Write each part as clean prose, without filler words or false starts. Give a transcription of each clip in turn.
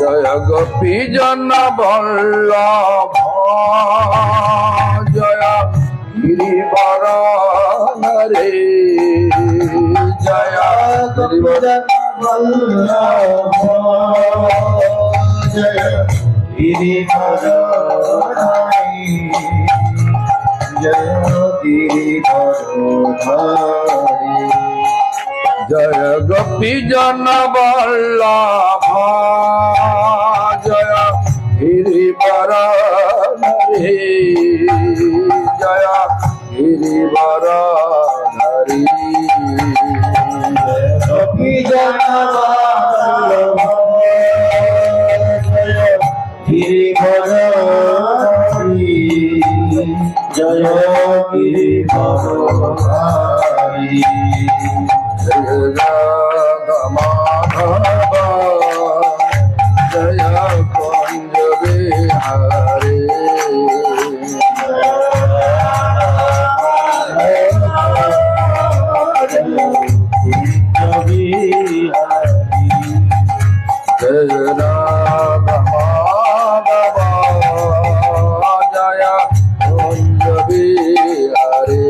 জয় গোপী জন বল্লভ জয় গিরিবর রে জয় গিরিবর বল্লভ জয় গিরিবর জয় গিরিবর জয় গোপী জন বল্লভ জয় গিরিবর রে জয় গিরিবর হরি গোপী জন বল্লভ জয় গিরিবর জয় গিরিবর হরি মাধব জয় কুঞ্জ বিহারে জয় রাধ মাধব জয় কুঞ্জ বিহারে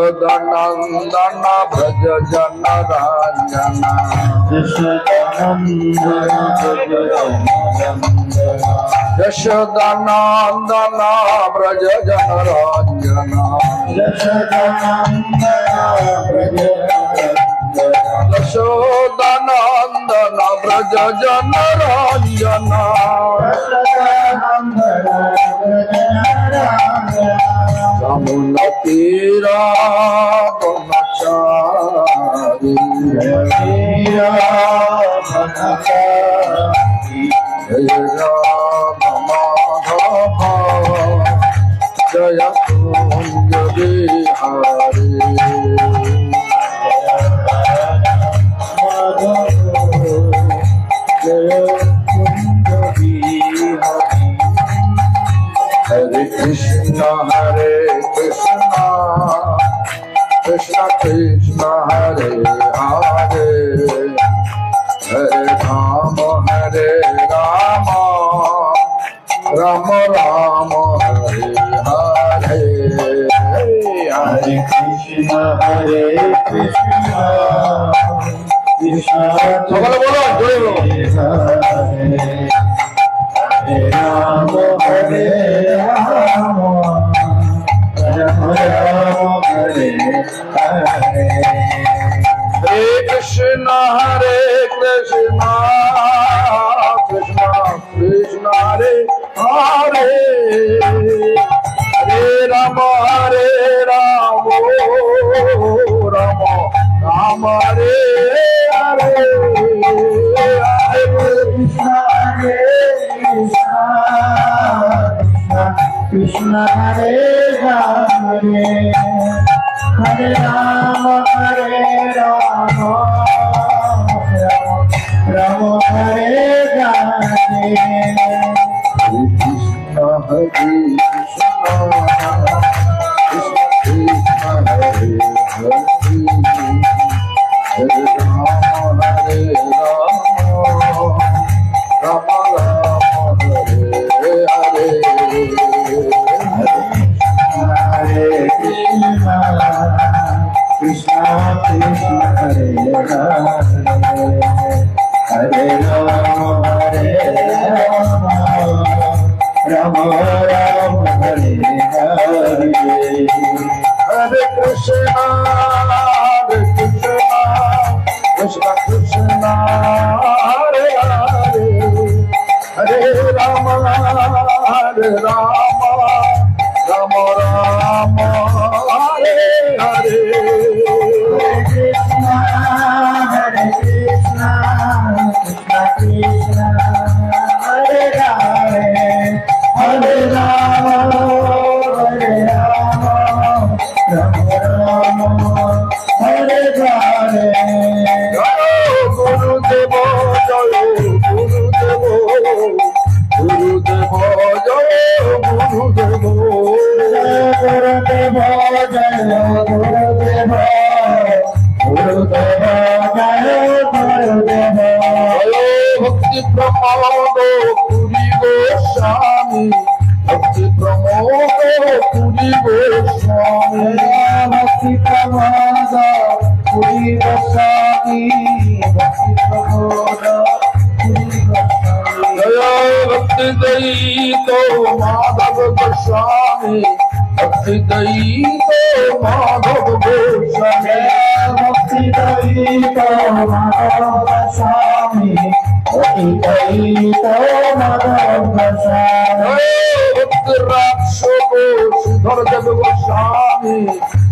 यशोदनंदन भज जन रंजन यशोदनंदन व्रज जन रंजन यशोदनंदन व्रज जन रंजन यमुना तीरा बनचारी जय राम माधव जय कुंज बिहारी हरे कृष्ण कृष्ण कृष्ण हरे हरे हरे राम राम राम हरे हरे हरे कृष्ण कृष्ण সকলে বলো জয় বলো हरे राम राम हरे हरे हरे कृष्ण कृष्ण कृष्ण हरे हरे हरे राम राम राम हरे हरे हरे कृष्ण कृष्ण हरे हरे हरे राम राम हरे हरे कृष्ण कृष्ण हरे हरे हरे राम राम हरे हरे हरे कृष्ण कृष्ण हरे हरे राम राम राम हरे हरे हरे कृष्ण कृष्ण कृष्ण हरे हरे हरे राम राम राम हरे हरे कृष्ण कृष्ण कृष्ण हरे हरे हरे राम राम राम हरे हरे गुरुदेव जय गुरुदेव गुरुदेव जय गुरुदेव গুরুদেব গুরুদেব জয় গুরুদেব ভক্তি প্রমোদ পুরী গোস্বামী ভক্তি প্রমোদ পুরী গোস্বামী ভক্তি প্রমোদ পুরী গোস্বামী ভক্তি প্রমোদ পুরী গোস্বামী জয় ভক্তি দয়িত মাধব গোস্বামী ভক্তি দয়িত মাধব গোস্বামী ভক্তি দয়িত মাধব গোস্বামী ভক্তি দয়িত মাধব গোস্বামী ভক্তি রাক্ষ শ্রীধর দেব গোস্বামী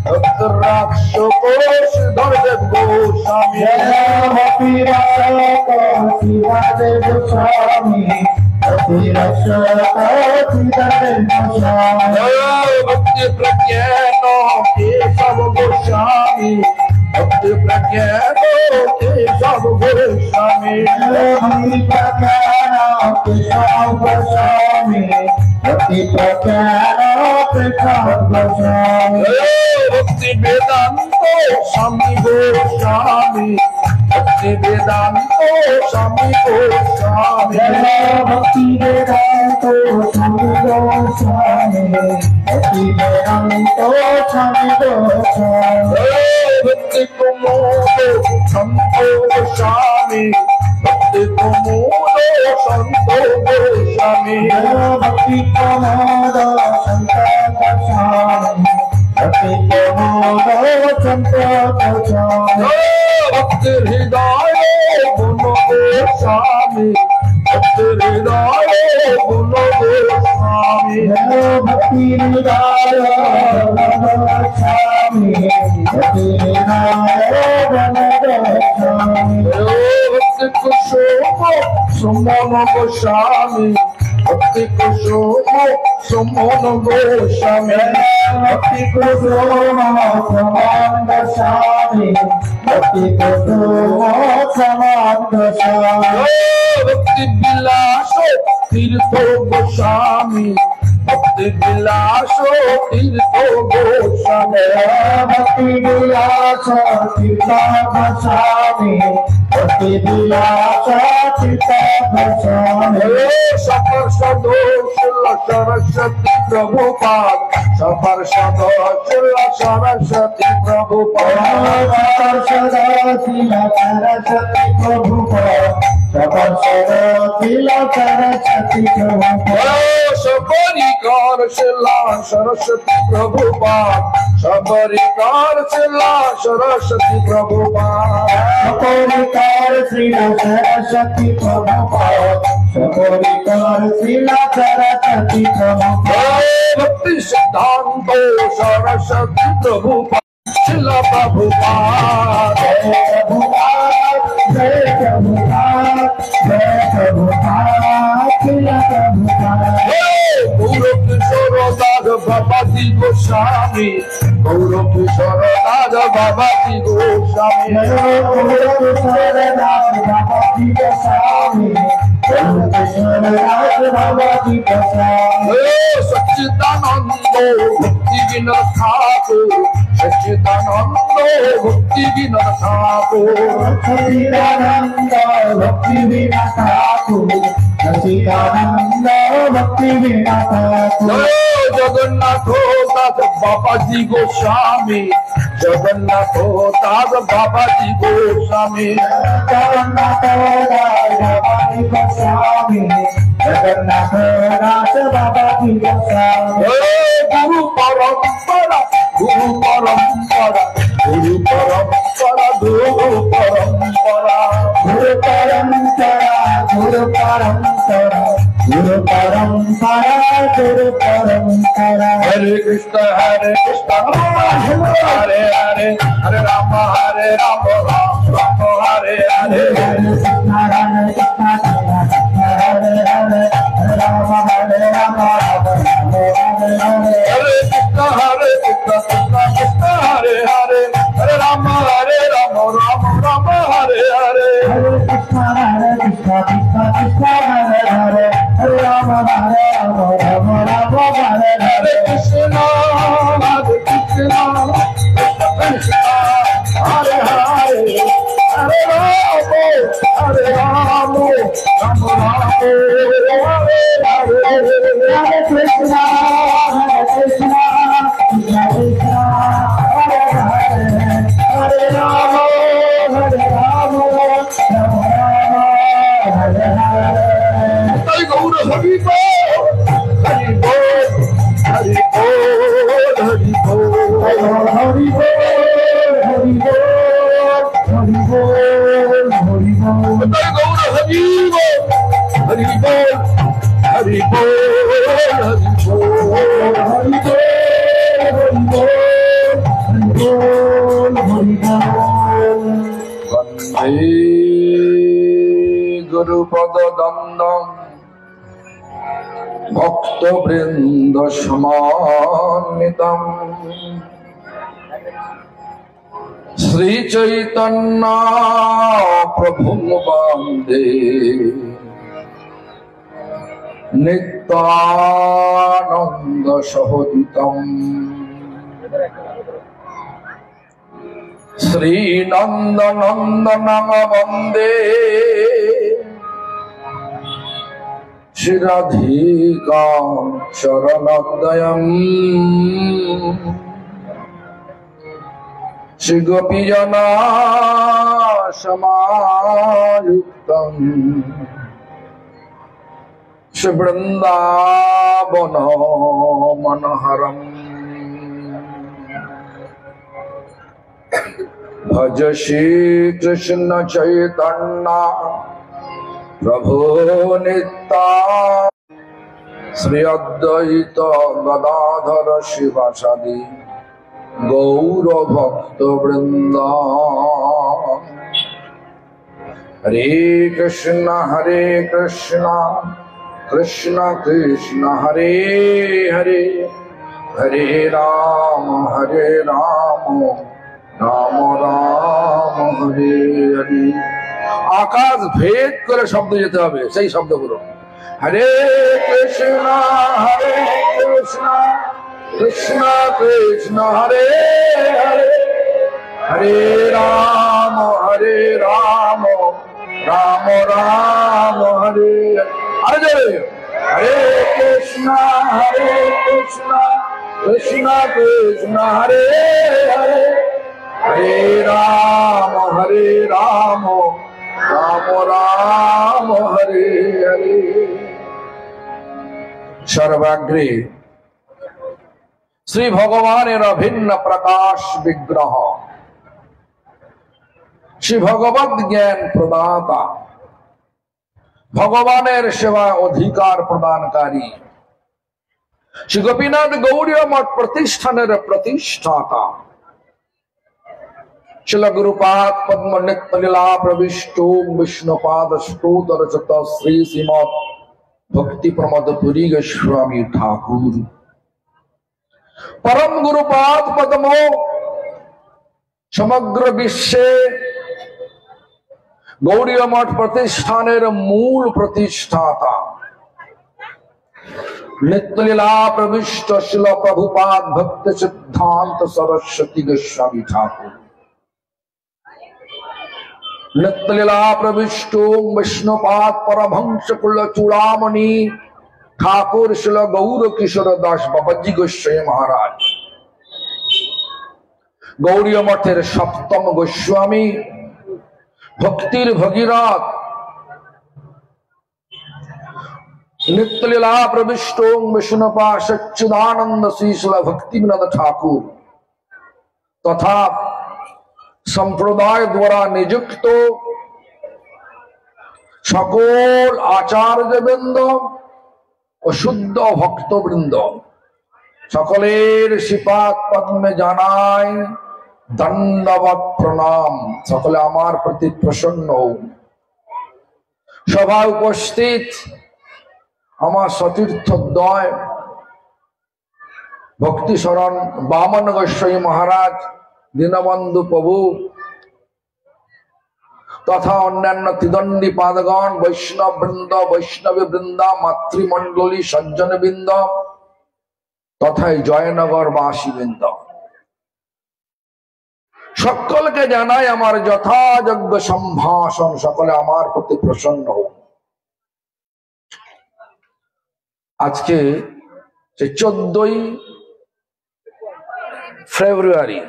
ভক্তি রাক্ষ শ্রীধর দেব গোস্বামী ভক্তি রসক শিবাদেব গোস্বামী ভক্তি রসক শিবাদেব গোস্বামী भक्ति प्रज्ञान केशव गोस्वामी भक्ति प्रज्ञान केशव गोस्वामी भक्ति प्रज्ञान केशव गोस्वामी भक्ति प्रज्ञान केशव गोस्वामी भक्ति वेदांत स्वामी गोस्वामी भक्ति वेदांत स्वामी गोस्वामी भक्ति वेदांत स्वामी गोस्वामी भक्ति वेदांत स्वामी गोस्वामी भक्ति कुमोद संत गोस्वामी भक्ति कुमोद संत गोस्वामी भक्ति प्रमोद संत गोस्वामी भक्ति प्रमोद संत गोस्वामी भक्ति हृदय गुण गोस्वामी भक्ति हृदय गुण गोस्वामी भक्ति हृदय गोस्वामी भक्ति हृदय गोस्वामी भक्ति कुसुम सुमन गोस्वामी भक्ति कुसुम सुमन गोस्वामी भक्ति कुसुम समान गोस्वामी भक्ति कुसुम समान गोस्वामी भक्ति विलास तीर्थ गोस्वामी भक्ति विलास तीर्थ गोस्वामी भक्ति विलास तीर्थ गोस्वामी भक्ति विलास तीर्थ गोस्वामी सफर सदोष सरस्वती प्रभुपाद सफर सदोष सरस्वती प्रभुपाद सरस्वती सरस्वती प्रभुपाद सरस्वती सरस्वती प्रभुपाद सबरीकार शिला सरस्वती प्रभुपाद सबरीकार शिला सरस्वती प्रभुपाद सपोरिकार श्रीला सरस्वती प्रभुपाद सपोरिकार श्रीला सरस्वती प्रभुपाद भक्ति सिद्धांत सरस्वती प्रभुपाद शिला प्रभुपाद जय प्रभुपाद जय प्रभुपाद जय प्रभुपाद श्रीला प्रभुपाद गौर किशोर दास बाबा जी गोस्वामी गौर किशोर दास बाबा जी गोस्वामी सरदास बाबा जी गोस्वामी सरदास बाबा जी गोस्वामी सच्चिदानंद भक्ति विनोद ठाकुर सच्चिदानंद भक्ति विनोद ठाकुर सच्चिदानंद भक्ति विनोद ठाकुर सच्चिदानंद भक्ति विनोद ठाकुर जगन्नाथ दास बाबा जी गोस्वामी जगन्नाथ दास बाबा जी गोस्वामी जगन्नाथ दास बाबा जी गोस्वामी जगन्नाथ दास बाबा जी गोस्वामी गुरु परंपरा गुरु परंपरा गुरु परंपरा गुरु परंपरा गुरु परंपरा गुरु परंपरा गुरु परंपरा गुरु परंपरा हरे कृष्ण हरे हरे हरे हरे राम हरे राम राम राम हरे हरे हरे कृष्ण हरे कृष्ण हरे हरे हरे राम हरे Ram Ram Ram Hare Hare Hare Krishna Krishna Krishna Hare Hare Hare Ram Ram Ram Hare Hare Hare Krishna Krishna Krishna Hare Hare Hare Ram Ram Ram Ram Hare Hare Hare Krishna Hare Krishna, Krishna Krishna, Hare Hare, Hare Rama, Hare Rama, Rama Rama, Hare Hare. Hare Gaur Hari Bol, Hari Bol, Hari Bol, Hari Bol, Hari Bol, Hari Bol, Hari Bol, Hari Bol. Hare Gaur Hari Bol, Hari Bol, Hari Bol, Hari Bol, Hari Bol, Hari Bol, Hari Bol, Hari Bol. Vande Guru Pada Dandam Bhakta Vrinda Samanitam Sri Chaitanya Prabhu Vande Nityananda Sahoditam Sri Nanda Nandana Vande Shri Radhika Sharanadayam Shri Gopijana Samayuktam Shri Vrindavana Manoharam Bhaja Shri Krishna Chaitanya Prabhu Nitya Sri Advaita Gadadhara Shivasadi Gaura Bhakta Vrinda Hare Krishna Krishna Krishna Hare Hare Hare Rama Rama Rama Hare Hare আকাশ ভেদ করে শব্দ যেতে হবে সেই শব্দগুলো হরে কৃষ্ণ কৃষ্ণ কৃষ্ণ হরে হরে হরে রাম রাম রাম হরে হরে হরে কৃষ্ণ কৃষ্ণ কৃষ্ণ হরে হরে হরে রাম রাম রাম হরে হরে সর্বাগ্রে শ্রী ভগবানের অভিন্ন প্রকাশ বিগ্রহ শ্রী ভগবত জ্ঞান প্রদাতা ভগবানের সেবা অধিকার প্রদানকারী শ্রী গোপীনাথ গৌড়ীয় মঠ প্রতিষ্ঠানের প্রতিষ্ঠাতা शिल गुरुपाद पद्म नित्य लीला प्रविष्टो विष्णुपाद स्तोत्र रचित श्री श्रीमद भक्ति प्रमोद पुरी गोस्वामी ठाकुर परम गुरुपाद पद्मो समग्र विश्वे गौड़ीय मठ प्रतिष्ठानेर मूल प्रतिष्ठाता नित्य लीला प्रविष्ट शिल प्रभुपाद भक्ति सिद्धांत सरस्वती गोस्वामी ठाकुर नित्य लीला प्रविष्टो विष्णुपाद परमहंस कुल चूड़ामणि ठाकुर शिल गौर किशोर दास बाबाजी गोस्वामी महाराज गौड़ीय मठेर सप्तम गोस्वामी भक्तिर भगीरथ नित्य लीला प्रविष्टो विष्णुपाद सच्चिदानंद श्रीशिल भक्ति विनोद ठाकुर तथा संप्रदाय द्वारा नियुक्त सकल आचार्यवृंद और शुद्ध भक्तवृंद सकलेर श्रीपाद पद्मे जानाय दंडवत प्रणाम सकले आमार प्रति प्रसन्न हो सभा उपस्थित आमार सतीर्थद्वय भक्ति शरण बामन गोस्वामी महाराज दीनबंधु प्रभु तथा अन्यान्य त्रिदंडी पादगण वैष्णव वृंद वैष्णवी वृंदा मातृमंडली सज्जन वृंद तथा जयनगर बासी वृंद सकल के जानाई आमार यथायोग्य सम्भाषण सकले आमार प्रति प्रसन्न हो আজকে 14ই ফেব্রুয়ারি,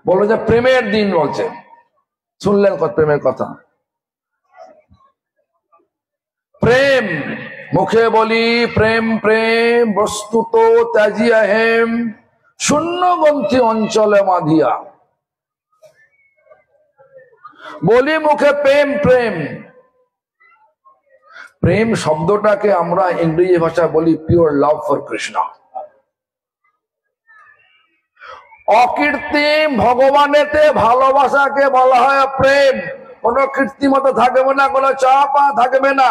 বললো যে প্রেমের দিন বলছে। শুনলেন কত প্রেমের কথা? প্রেম, মুখে বলি প্রেম প্রেম, বস্তুত ত্যাজিয়া হেম, শূন্যগ্রন্থি অঞ্চলে মাধিয়া। বলি মুখে প্রেম প্রেম। প্রেম শব্দটাকে আমরা ইংরেজি ভাষায় বলি পিওর লাভ ফর কৃষ্ণ। অকৃত্রিম ভগবানেতে ভালোবাসাকে বলা হয় প্রেম। কোন কৃত্রিমতা থাকবে না, কোন চাপা থাকবে না।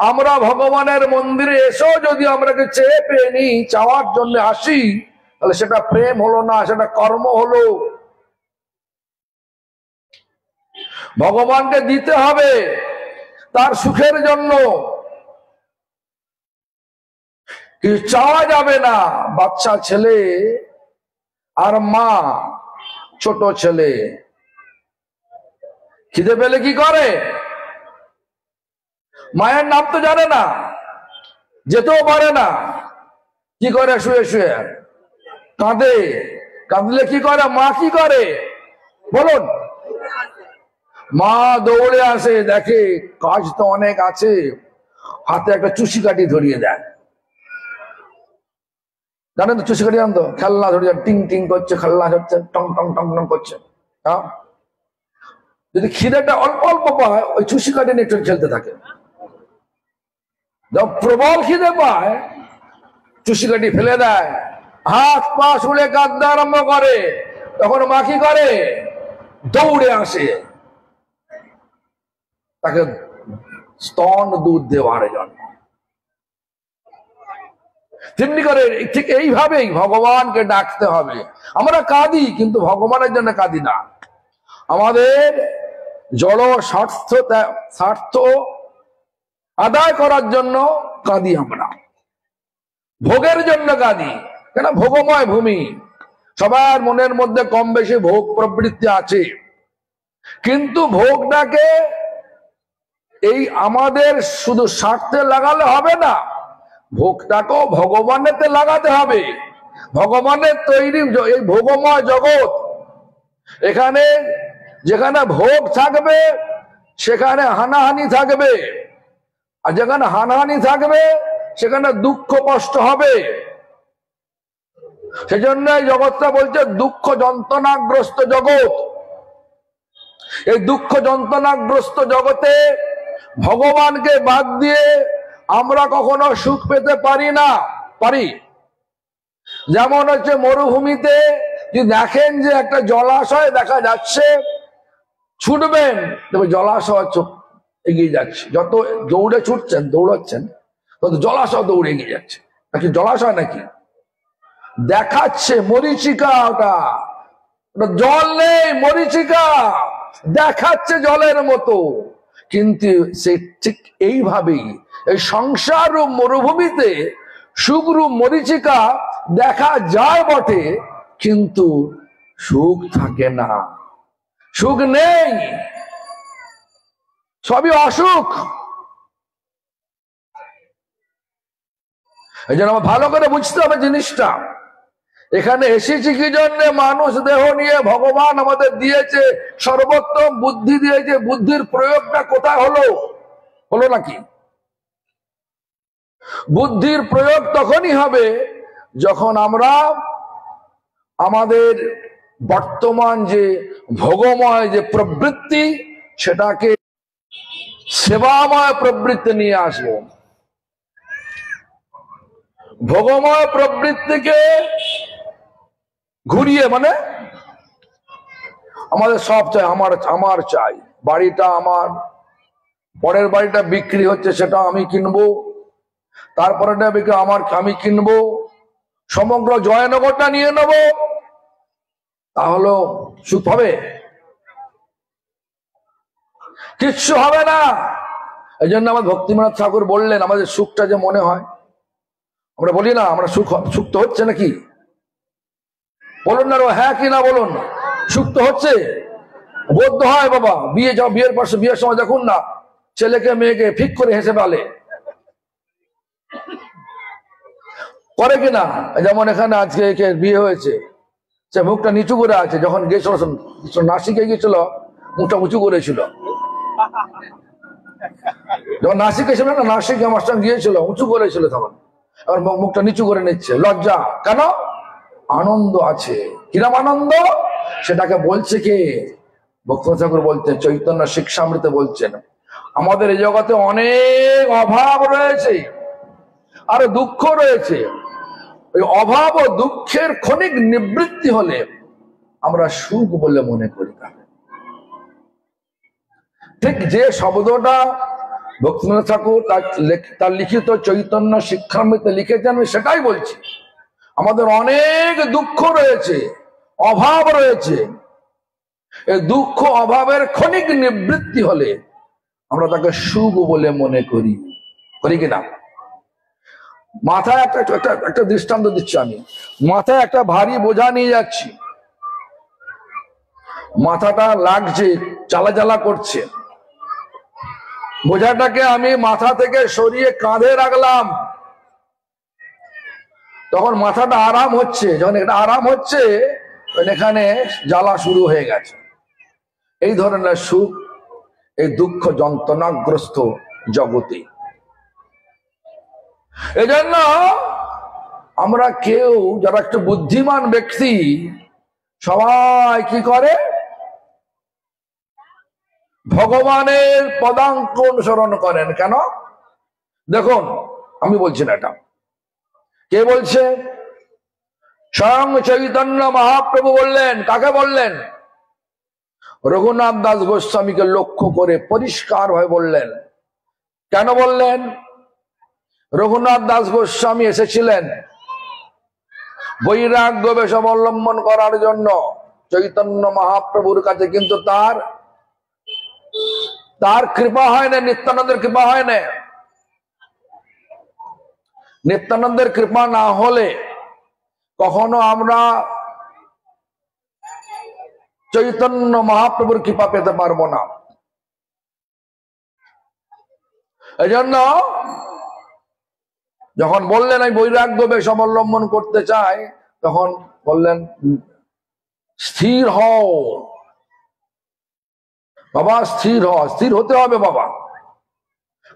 আমরা ভগবানের মন্দিরে এসেও যদি আমরাকে চেয়ে পেয়ে নি, চাওয়ার জন্য আসি, তাহলে সেটা প্রেম হলো না, সেটা কর্ম হলো। ভগবানকে দিতে হবে তার সুখের জন্য, কিছু চাওয়া যাবে না। বাচ্চা ছেলে আর মা, ছোট ছেলে খিদে পেলে কি করে? মায়ের নাম তো জানে না, যেতেও পারে না, কি করে? শুয়ে শুয়ে কাঁদে। কাঁদলে কি করে? মা কি করে বলুন? মা দৌড়ে আসে, দেখে কাজ তো অনেক আছে, হাতে একটা চুষি কাঠি ধরিয়ে দেয়। জানেন তো চুষি কাঠি আনতো, খেলনা ধরিয়ে টিং টিং করছে, খেলনা হচ্ছে, টং টং টং টং করছে। হ্যাঁ, যদি খিদেটা অল্প অল্প পায়, ওই চুষি কাঠি নিয়ে খেলতে থাকে। যখন প্রবল খিদে পায়, চুষি কাঠি ফেলে দেয়, হাত পা শুলে কাঁদতে আরম্ভ করে। তখন মা কি করে? দৌড়ে আসে তাকে স্তন দুধ দেওয়ার জন্য। তেমনি করে ঠিক এইভাবেই ভগবানকে ডাকতে হবে। আমরা কাঁদি, কিন্তু ভগবানের জন্য কাঁদি না। আমাদের জড় স্বার্থ আদায় করার জন্য কাঁদি আমরা, ভোগের জন্য কাঁদি। কেন? ভোগময় ভূমি, সবার মনের মধ্যে কম বেশি ভোগ প্রবৃত্তি আছে। কিন্তু ভোগটাকে এই আমাদের শুধু স্বার্থে লাগালে হবে না, ভোগটাকেও ভগবানেতে লাগাতে হবে। ভগবানের তৈরি এই ভোগময় জগৎ, এখানে যেখানে ভোগ থাকবে সেখানে হানাহানি থাকবে, আর যেখানে হানাহানি থাকবে সেখানে দুঃখ কষ্ট হবে। সেজন্য এই জগৎটা বলছে দুঃখ যন্ত্রণাগ্রস্ত জগৎ। এই দুঃখ যন্ত্রণাগ্রস্ত জগতে ভগবানকে বাদ দিয়ে আমরা কখনো সুখ পেতে পারি না। পারি? যেমন হচ্ছে মরুভূমিতে যদি দেখেন যে একটা জলাশয় দেখা যাচ্ছে, ছুটবেন, তবে জলাশয় এগিয়ে যাচ্ছে। যত দৌড়ে ছুটছেন, দৌড়াচ্ছেন, তত জলাশয় দৌড়ে এগিয়ে যাচ্ছে। নাকি জলাশয় নাকি দেখাচ্ছে মরীচিকা, ওটা জল নেই, মরীচিকা দেখাচ্ছে জলের মতো। কিন্তু সে ঠিক এইভাবেই এই সংসার রূপ মরুভূমিতে সুখরূপ মরীচিকা দেখা যায় বটে, কিন্তু সুখ থাকে না, সুখ নেই, সবই অসুখ। এই জন্য আমার ভালো করে বুঝতে হবে জিনিসটা। এখানে এসেছি কি জন্য? মানুষ দেহ নিয়ে ভগবান আমাদের দিয়েছে, সর্বোত্তম বুদ্ধি দিয়েছে। বুদ্ধির প্রয়োগটা কোথায় হলো? হলো নাকি? বুদ্ধির প্রয়োগ তখনই হবে যখন আমরা আমাদের বর্তমান যে ভোগময় যে প্রবৃত্তি, সেটাকে সেবাময় প্রবৃত্তি নিয়ে আসবো। ভোগময় প্রবৃত্তিকে ঘুরিয়ে, মানে আমাদের সব চাই, আমার চাই, বাড়িটা আমার, পরের বাড়িটা বিক্রি হচ্ছে সেটা আমি কিনবো, তারপরে আমি কিনবো, সমগ্র জয়নগরটা নিয়ে নেব, তাহলে সুখ হবে? কিচ্ছু হবে না। এই জন্য আমার ভক্তিনাথ ঠাকুর বললেন, আমাদের সুখটা যে মনে হয়, আমরা বলি না আমরা সুখ তো হচ্ছে নাকি? বলুন না, হ্যাঁ কি না বলুন? সুখ তো হচ্ছে, বোধ হয় বাবা। বিয়ের পাশে বিয়ের সময় দেখুন না, ছেলেকে মেয়েকে ফিক করে হেসে বলে, করে কিনা? যেমন এখানে আজকে একে বিয়ে হয়েছে, সে মুখটা নিচু করে আছে, যখন গিয়েছিল নাসিকে গিয়েছিল মুখটা উঁচু করেছিল, যখন নাসিকে ছিল না, নাসিকে আমার সঙ্গে গিয়েছিল উঁচু করেছিল, তখন এখন মুখটা নিচু করে নিচ্ছে, লজ্জা। কেন? আনন্দ আছে। কিরম আনন্দ? সেটাকে বলছে কে? ভক্তিনাথ ঠাকুর বলছেন, চৈতন্য শিক্ষামৃতে বলছেন, আমাদের এই জগতে অনেক অভাব রয়েছে আর দুঃখ রয়েছে। ওই অভাব ও দুঃখের ক্ষণিক নিবৃত্তি হলে আমরা সুখ বলে মনে করি। ঠিক যে শব্দটা ভক্তিনাথ ঠাকুর তার লিখিত চৈতন্য শিক্ষামৃতে লিখেছেন, আমি সেটাই বলছি। আমাদের অনেক দুঃখ রয়েছে, অভাব রয়েছে। এই দুঃখ অভাবের ক্ষণিক নিবৃত্তি হলে আমরা তাকে সুখ বলে মনে করি, করি কিনা? মাথায় একটা দৃষ্টান্ত দিচ্ছি আমি। মাথায় একটা ভারী বোঝা নিয়ে যাচ্ছি, মাথাটা লাগছে, জ্বালা জ্বালা করছে। বোঝাটাকে আমি মাথা থেকে সরিয়ে কাঁধে রাখলাম, তখন মাথাটা আরাম হচ্ছে। যখন এটা আরাম হচ্ছে, এখানে জ্বালা শুরু হয়ে গেছে। এই ধরনের সুখ এই দুঃখ যন্ত্রণাগ্রস্ত জগতে। এজন্য আমরা কেউ যারা একটু বুদ্ধিমান ব্যক্তি, সবাই কি করে? ভগবানের পদাঙ্ক অনুসরণ করেন। কেন? দেখুন, আমি বলছি না, এটা কে বলছে? স্বয়ং চৈতন্য মহাপ্রভু বললেন। কাকে বললেন? রঘুনাথ দাস গোস্বামীকে লক্ষ্য করে পরিষ্কার ভাবে বললেন। কেন বললেন? রঘুনাথ দাস গোস্বামী এসেছিলেন বৈরাগ্য বেশ অবলম্বন করার জন্য চৈতন্য মহাপ্রভুর কাছে, কিন্তু তার কৃপা হয় না, নিত্যানন্দের কৃপা হয় না। নিত্যানন্দের কৃপা না হলে কখনো আমরা চৈতন্য মহাপ্রভুর কৃপা পেতে পারবো না। এজন্য যখন বললেন আমি বৈরাগ্য বেশ অবলম্বন করতে চাই, তখন বললেন স্থির হও বাবা, স্থির হও। স্থির হতে হবে বাবা।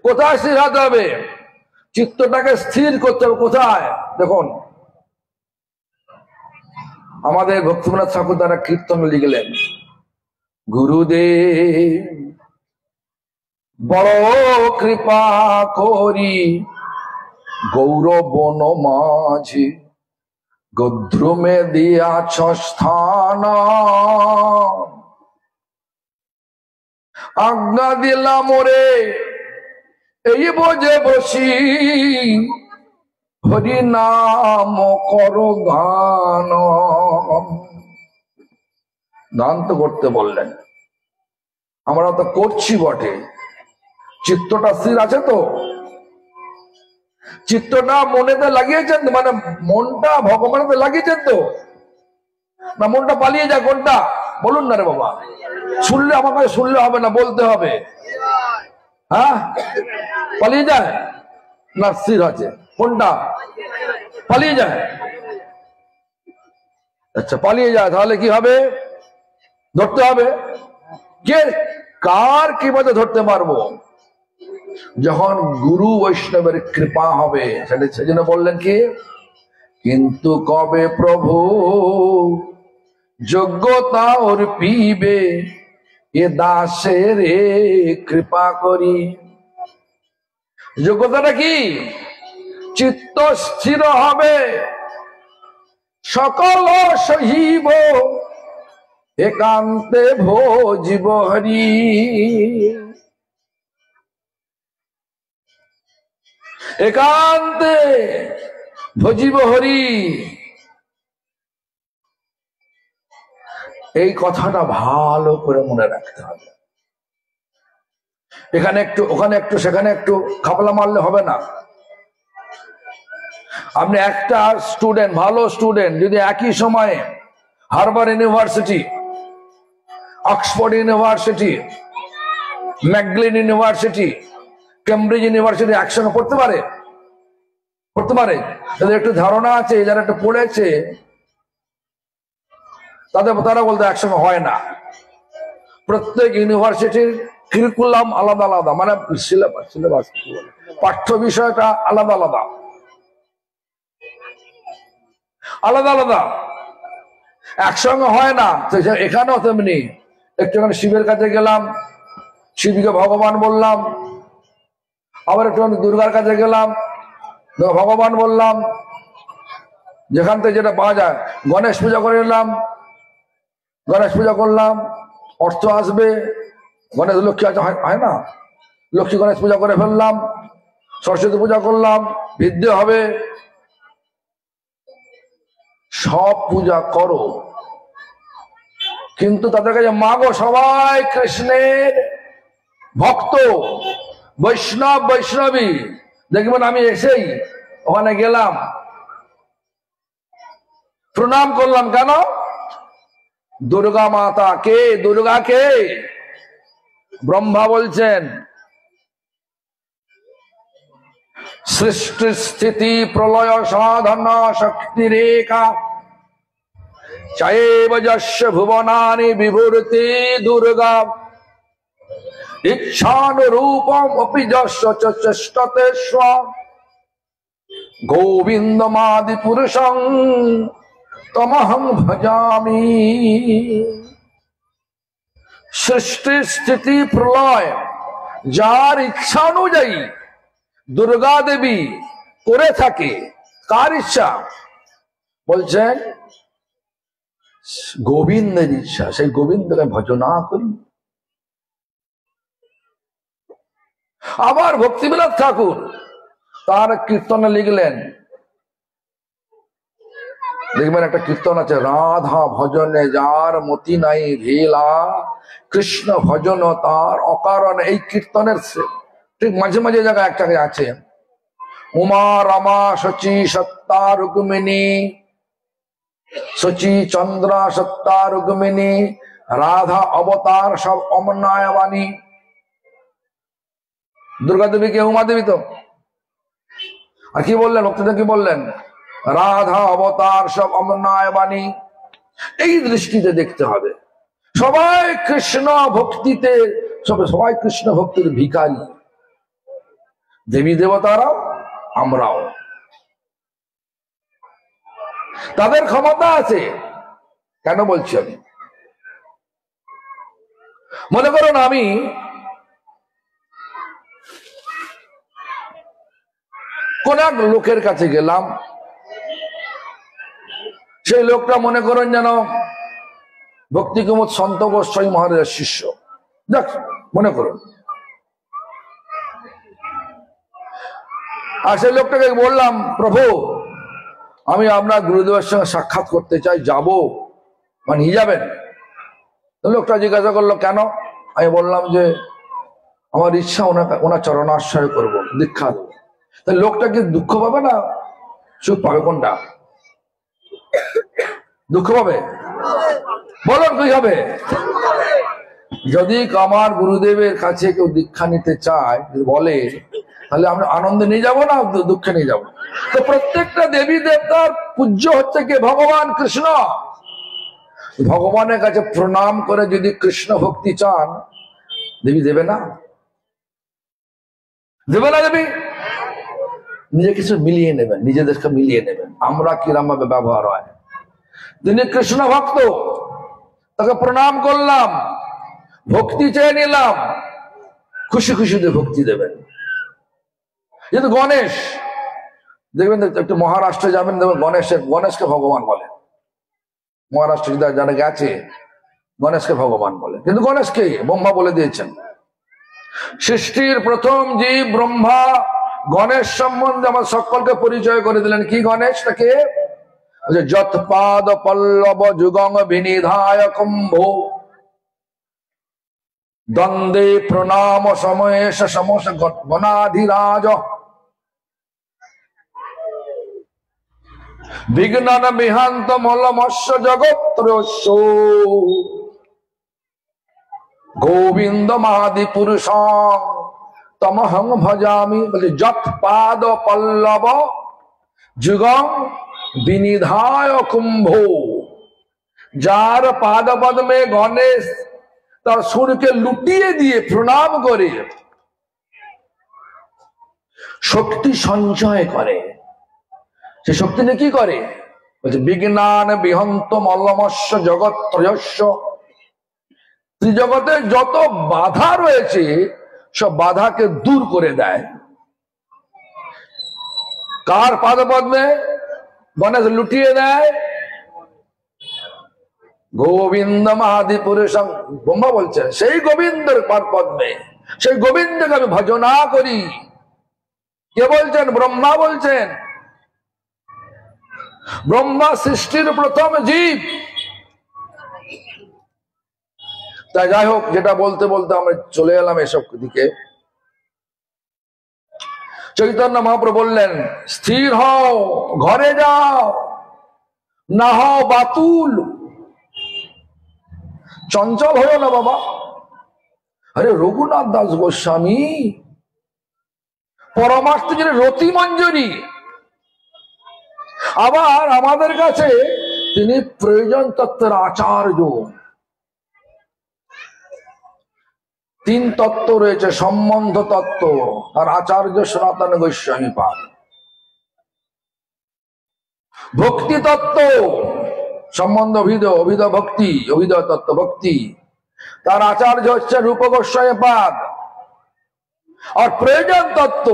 কোথায় স্থির হতে হবে? চিত্তটাকে স্থির করতে হবে। কোথায়? দেখুন, আমাদের ভক্তিনাথ ঠাকুর দ্বারা কীর্তন লিখলেন, গুরুদেব বড় কৃপা করি গৌরবন মাঝে গদ্রুমে দিয়াছ স্থান, আজ্ঞা দিলাম রে এই বোঝে বসি হরি নাম করো গান। গান তো করতে বললেন, আমরা তো করছি বটে। চিত্তটা স্থির আছে তো? চিত্তটা মনেতে লাগিয়েছেন, মানে মনটা ভগবানেতে লাগিয়েছেন তো? না মনটা পালিয়ে যায়? কোনটা বলুন না রে বাবা। শুনলে আমার কাছে শুনলে হবে না, বলতে হবে। হ্যাঁ, পালিয়ে যায় না স্থির আছে? কোনটা পালিয়ে যায়? আচ্ছা, পালিয়ে যায়, তাহলে কি হবে? ধরতে হবে। কে কার কৃপাতে ধরতে পারবো? যখন গুরু বৈষ্ণবের কৃপা হবে। সেজন্য বললেন কি, কিন্তু কবে প্রভু যোগ্যতা ওর পিবে এ দাসের কৃপা করি। যোগ্যতাটা কি? চিত্ত স্থির হবে, সকল সহিব একান্তে ভোজিব হরি। একান্তে ভজিব হরি। এই কথাটা ভালো করে মনে রাখতে হবে। এখানে একটু, ওখানে একটু, সেখানে একটু খাপলা মারলে হবে না। আপনি একটা স্টুডেন্ট, ভালো স্টুডেন্ট, যদি একই সময়ে হার্ভার্ড ইউনিভার্সিটি, অক্সফোর্ড ইউনিভার্সিটি, ম্যাকগিলেন ইউনিভার্সিটি, কেমব্রিজ ইউনিভার্সিটি একসঙ্গে পড়তে পারে? পড়তে পারে? তাদের একটু ধারণা আছে, যারা একটু পড়েছে তারা বলতে একসঙ্গে হয় না। প্রত্যেক ইউনিভার্সিটির কারিকুলাম আলাদা আলাদা, মানে সিলেবাস পাঠ্য বিষয়টা আলাদা আলাদা আলাদা আলাদা, একসঙ্গে হয় না। এখানেও তেমনি, একটুখানি শিবের কাছে গেলাম, শিবকে ভগবান বললাম, আবার একটুখানি দুর্গার কাছে গেলাম, ভগবান বললাম, যেখান থেকে যেটা পাওয়া যায়। গণেশ পূজা করে নিলাম, গণেশ পূজা করলাম, অর্থ আসবে, গণেশ লক্ষ্মী আছে, হয় না? লক্ষ্মী গণেশ পূজা করে ফেললাম, সরস্বতী পূজা করলাম, বিদ্যে হবে। সব পূজা করো, কিন্তু তাদের কাছে মাগো সবাই কৃষ্ণের ভক্ত, বৈষ্ণব বৈষ্ণবী। দেখবেন আমি এসেই ওখানে গেলাম, প্রণাম করলাম, কেন? দুর্গা মাতা কে? দুর্গা কে? ব্রহ্মা বলছেন সৃষ্টি স্থিতি প্রলয় সাধনা শক্তি রেখা চায়েব যস্য ভুবনানি বিভূতি দুর্গা ইচ্ছানুরূপম অপি যস্য চ চেষ্টতে স্ব গোবিন্দমাদি পুরুষং তমহং ভজামি। সৃষ্টি স্থিতি প্রলয় যার ইচ্ছা অনুযায়ী দুর্গা দেবী করে থাকে। কার ইচ্ছা? বলছেন গোবিন্দের ইচ্ছা, সেই গোবিন্দকে ভজনা করি। আবার ভক্তিবিলাস ঠাকুর তার কীর্তনে লিখলেন, দেখবেন একটা কীর্তন আছে, রাধা ভজনে যার মতি নাই ভেলা, কৃষ্ণ ভজন তার অকারণ। এই কীর্তনের ঠিক মাঝে মাঝে জায়গায় একটা আছে, উমা রমা শচী সত্তা রুক্মিণী, শচী চন্দ্রা সত্তা রুক্মিণী, রাধা অবতার সব অমনায় বাণী। দুর্গা দেবী কে? উমা দেবী তো। আর কি বললেন ভক্তদের? কি বললেন? রাধা অবতার সব অমনায় বাণী। এই দৃষ্টিতে দেখতে হবে। সবাই কৃষ্ণ ভক্তিতে, সবাই কৃষ্ণ ভক্তির ভিখারি, দেবী দেবতারাও আমরাও। তাদের ক্ষমতা আছে, কেন বলছি আমি? মনে করুন আমি কোন এক লোকের কাছে গেলাম, সেই লোকটা মনে করেন যেন ভক্তি কুমুদ সন্ত গোস্বামী মহারাজের শিষ্য, দেখ মনে করুন। আর সেই লোকটাকে বললাম, প্রভু আমি আপনার গুরুদেবের সঙ্গে সাক্ষাৎ করতে চাই, যাব? মানে নিয়ে যাবেন? লোকটা জিজ্ঞাসা করলো, কেন? আমি বললাম যে আমার ইচ্ছা ওনার চরণাশ্রয় করবো, দীক্ষা দেবো। তাহলে লোকটা কি দুঃখ পাবে না সুখ পাবে? কোনটা দুঃখ পাবে? বলুন কি হবে? যদি আমার গুরুদেবের কাছে কেউ দীক্ষা নিতে চায়, বলে, তাহলে আমরা আনন্দে নিয়ে যাবো না দুঃখে নিয়ে যাবো? তো প্রত্যেকটা দেবী দেবতার পূজ্য হচ্ছে কে? ভগবান কৃষ্ণ। ভগবানের কাছে প্রণাম করে যদি কৃষ্ণ ভক্তি চান, দেবী দেবে না? দেবে না দেবী? নিজে কিছু মিলিয়ে নেবেন, নিজেদেরকে মিলিয়ে নেবেন। আমরা কিরম ভাবে ব্যবহার হয়। তিনি কৃষ্ণ ভক্ত, তাকে প্রণাম করলাম, ভক্তি চেয়ে নিলাম, খুশি খুশিতে ভক্তি দেবেন। যেহেতু গণেশ, দেখবেন একটু মহারাষ্ট্রে যাবেন, দেখবেন গণেশকে ভগবান বলে। মহারাষ্ট্র যারা গেছে, গণেশকে ভগবান বলে। কিন্তু গণেশকে ব্রহ্মা বলে দিয়েছেন। সৃষ্টির প্রথম জীব ব্রহ্মা গণেশ সম্বন্ধে আমার সকলকে পরিচয় করে দিলেন। কি গণেশ তাকে? যৎ পাদ পল্লব যুগং বিনিধায় কুম্ভ দ্বন্দ্বে প্রণাম সময়েশ সমস গণাধিরাজ বিঘ্নন বিহান্ত মলমস্য জগত্রস্য। গোবিন্দ মাদি পুরুষং তমহং ভজামি, বলছে যৎ পাদ পল্লব যুগং বিনিধায় কুম্ভ, যার পাদ পদ্মে গণেশ তার সুরকে লুটিয়ে দিয়ে প্রণাম করে শক্তি সঞ্চয় করে। সে শক্তি নিয়ে কি করে? বলছে বিজ্ঞান বিহন্ত মল্লমস্য জগৎ ত্রয়স্য, ত্রিজগতে যত বাধা রয়েছে সব বাধাকে দূর করে দেয়। কার পাদপদ্মে গণেশ লুটিয়ে দেয়? গোবিন্দ মাহাদি পুরুষং, ব্রহ্মা বলছেন সেই গোবিন্দের পাদপদ্মে, সেই গোবিন্দকে আমি ভজনা করি। কে বলছেন? ব্রহ্মা বলছেন। ব্রহ্মা সৃষ্টির প্রথম জীব। তাই যাই হোক, যেটা বলতে বলতে আমরা চলে এলাম এসব দিকে। চৈতন্য মহাপ্রভু বললেন স্থির হও, ঘরে যাও, না হও বাতুল, চঞ্চল হয়েও না বাবা। আরে রঘুনাথ দাস গোস্বামী পরমার্থ যিনি রতি মঞ্জুরি, আবার আমাদের কাছে তিনি প্রয়োজন তত্ত্বের আচার্য। তিন তত্ত্ব রয়েছে, সম্বন্ধ তত্ত্ব, আর আচার্য সনাতন গোস্বামী পাদ। ভক্তি তত্ত্ব, সম্বন্ধ অভিধ ভক্তি, অভিধ তত্ত্ব ভক্তি, তার আচার্য হচ্ছে রূপ গোস্বামী পাদ। আর প্রয়োজন তত্ত্ব,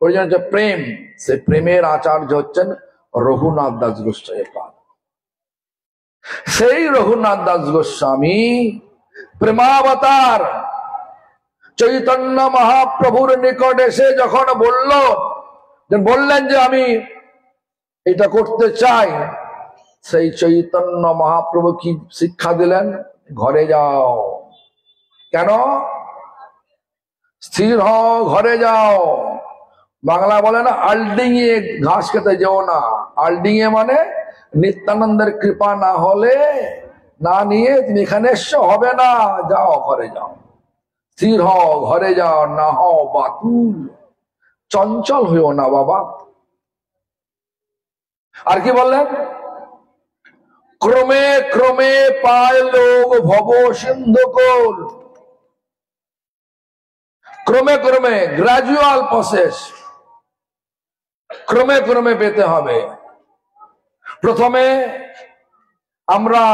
প্রয়োজন হচ্ছে প্রেম, সে প্রেমের আচার্য হচ্ছেন রঘুনাথ দাস গোস্বামী পাদ। সেই রঘুনাথ দাস গোস্বামী প্রেমাবতার চৈতন্য মহাপ্রভুর নিকট এসে যখন বললেন যে আমি এটা করতে চাই, সেই চৈতন্য মহাপ্রভু কি শিক্ষা দিলেন? ঘরে যাও। কেন? স্থির হও, ঘরে যাও। বাংলা বলে না আলডিঙে ঘাস খেতে যেও না। আলডিঙে মানে নিত্যানন্দের কৃপা না হলে, না নিয়ে তুমি এখানে এসছো, হবে না, যাও ঘরে যাও। স্থির হও, ঘরে যাও, না হও বাতুল, চঞ্চল হইও না বাবা। আর কি বললেন? ক্রমে ক্রমে পায় লোক ভব সিন্ধু কোল। ক্রমে ক্রমে, গ্রাজুয়াল প্রসেস, ক্রমে ক্রমে পেতে হবে। প্রথমে আমরা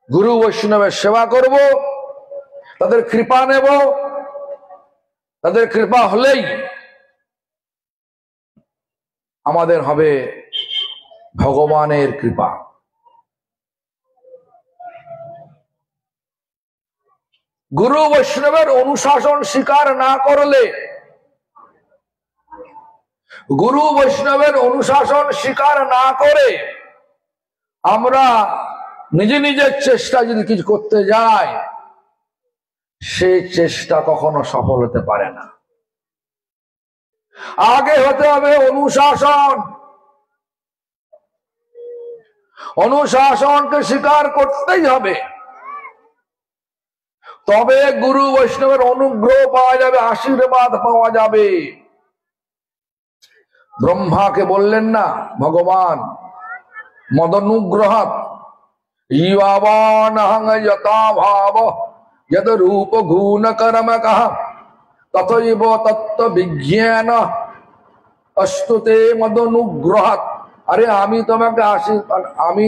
গুরু বৈষ্ণবের সেবা করব, তাদের কৃপা নেব, তাদের কৃপা হলেই আমাদের হবে ভগবানের কৃপা। গুরু বৈষ্ণবের অনুশাসন স্বীকার না করলে, গুরু বৈষ্ণবের অনুশাসন স্বীকার না করে আমরা নিজের চেষ্টা যদি কিছু করতে যাই, সেই চেষ্টা কখনো সফল হতে পারে না। আগে হতে হবে অনুশাসন। অনুশাসনকে স্বীকার করতেই হবে, তবে গুরু বৈষ্ণবের অনুগ্রহ পাওয়া যাবে, আশীর্বাদ পাওয়া যাবে। ব্রহ্মাকে বললেন না ভগবান মদনুগ্রহাৎ ইবাবানহং যথা ভাব যদ রূপ গুণ কর্মকঃ তথৈব তত্ত্ব বিজ্ঞান অস্তুতে মদনুগ্রহাৎ। আরে আমি তোমাকে আমি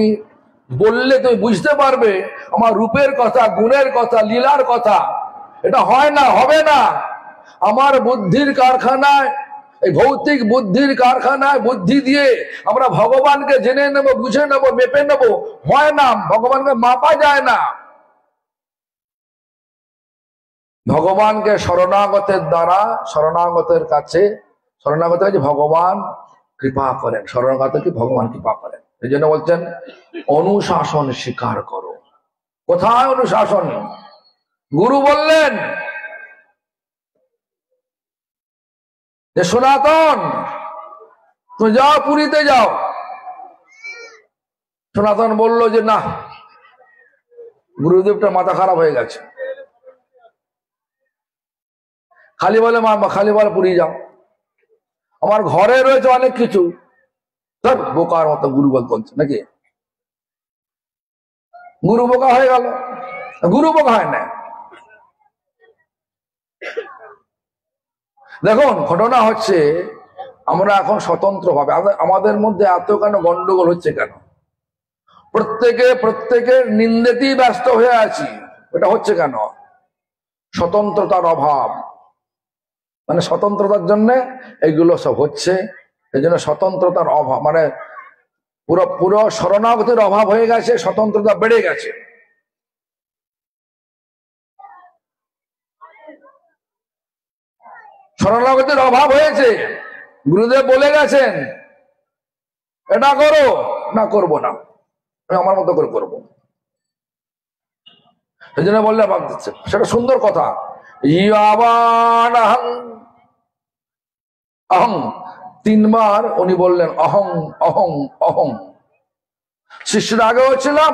বললে তুমি বুঝতে পারবে আমার রূপের কথা, গুণের কথা, লীলার কথা। এটা হয় না, হবে না। আমার বুদ্ধির কারখানায়, এই ভৌতিক বুদ্ধির কারখানায় বুদ্ধি দিয়ে আমরা ভগবানকে জেনে নেব, বুঝে নেব, মেপে নেব, হয় না। ভগবানকে মাপা যায় না। ভগবানকে শরণাগতের দ্বারা, শরণাগতের কাছে ভগবান কৃপা করেন, শরণাগতকে ভগবান কৃপা করেন। এই জন্য বলছেন অনুশাসন স্বীকার করো। কোথায় অনুশাসন? গুরু বললেন যে সনাতন তুমি যাও, পুরীতে যাও। সনাতন বলল যে না, গুরুদেবটা মাথা খারাপ হয়ে গেছে, খালি বলে খালি বলে পুরী যাও। আমার ঘরে রয়েছে অনেক কিছু, বোকার মতো গুরু বলছে নাকি? গুরু বোকা হয়ে গেল? গুরু বোকা হয় না। দেখুন ঘটনা হচ্ছে, আমরা এখন স্বতন্ত্র ভাবে, আমাদের মধ্যে এত কেন গন্ডগোল হচ্ছে কেন? প্রত্যেকের নিন্দেতেই ব্যস্ত হয়ে আছি। এটা হচ্ছে কেন? স্বতন্ত্রতার অভাব। মানে স্বতন্ত্রতার জন্য এগুলো সব হচ্ছে। এই জন্য স্বতন্ত্রতার অভাব, মানে পুরো শরণাগতির অভাব হয়ে গেছে, স্বতন্ত্রতা বেড়ে গেছে। শরণাগতির অভাব হয়েছে। গুরুদেব বলে গেছেন এটা করো, না করবো না, আমি আমার মতো করে করবো। সেই জন্য বললে ভাব দিচ্ছে, সেটা সুন্দর কথা। ইয়াবান অহং, অহং 3 বার উনি বললেন অহং অহং অহং। শিষ্যের আগেও ছিলাম,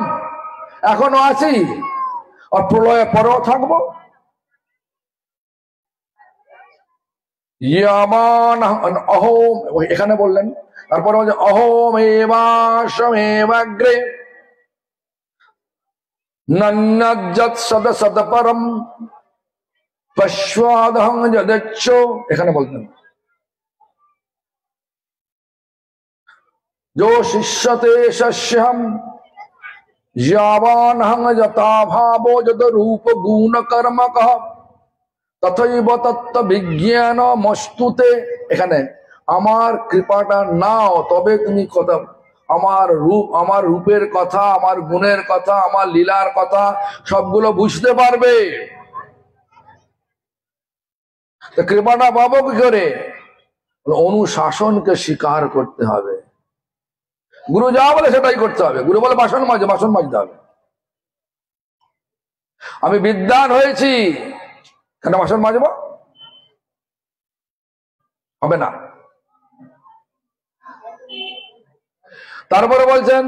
এখনো আছি, আর প্রলয়ে পরেও থাকবো। ইয়ামান অহম এখানে বললেন, তারপরে বলছে অহম এবাগ্রে নন্যজ্জৎ সদ সদ পরম পশ্বাদহং যদচ্ছ। এখানে বলতেন जो शिष्यते शस्यहम यावान हंग यथा भावो जद रूप गुण कर्म कह তথৈব তত্ত্ব বিজ্ঞান মস্তুতে। এখানে আমার কৃপাটা নাও, তবে তুমি কথা, আমার রূপের কথা, আমার গুণের কথা, আমার লীলার কথা সবগুলো বুঝতে পারবে। কৃপাটা পাবো কি করে? অনুশাসনকে স্বীকার করতে হবে। গুরু যা বলে সেটাই করতে হবে। গুরু বলে বাসন মাজতে হবে। আমি বিদ্বান হয়েছি, কেন বাসন মাজবো? হবে না। তারপরে বলছেন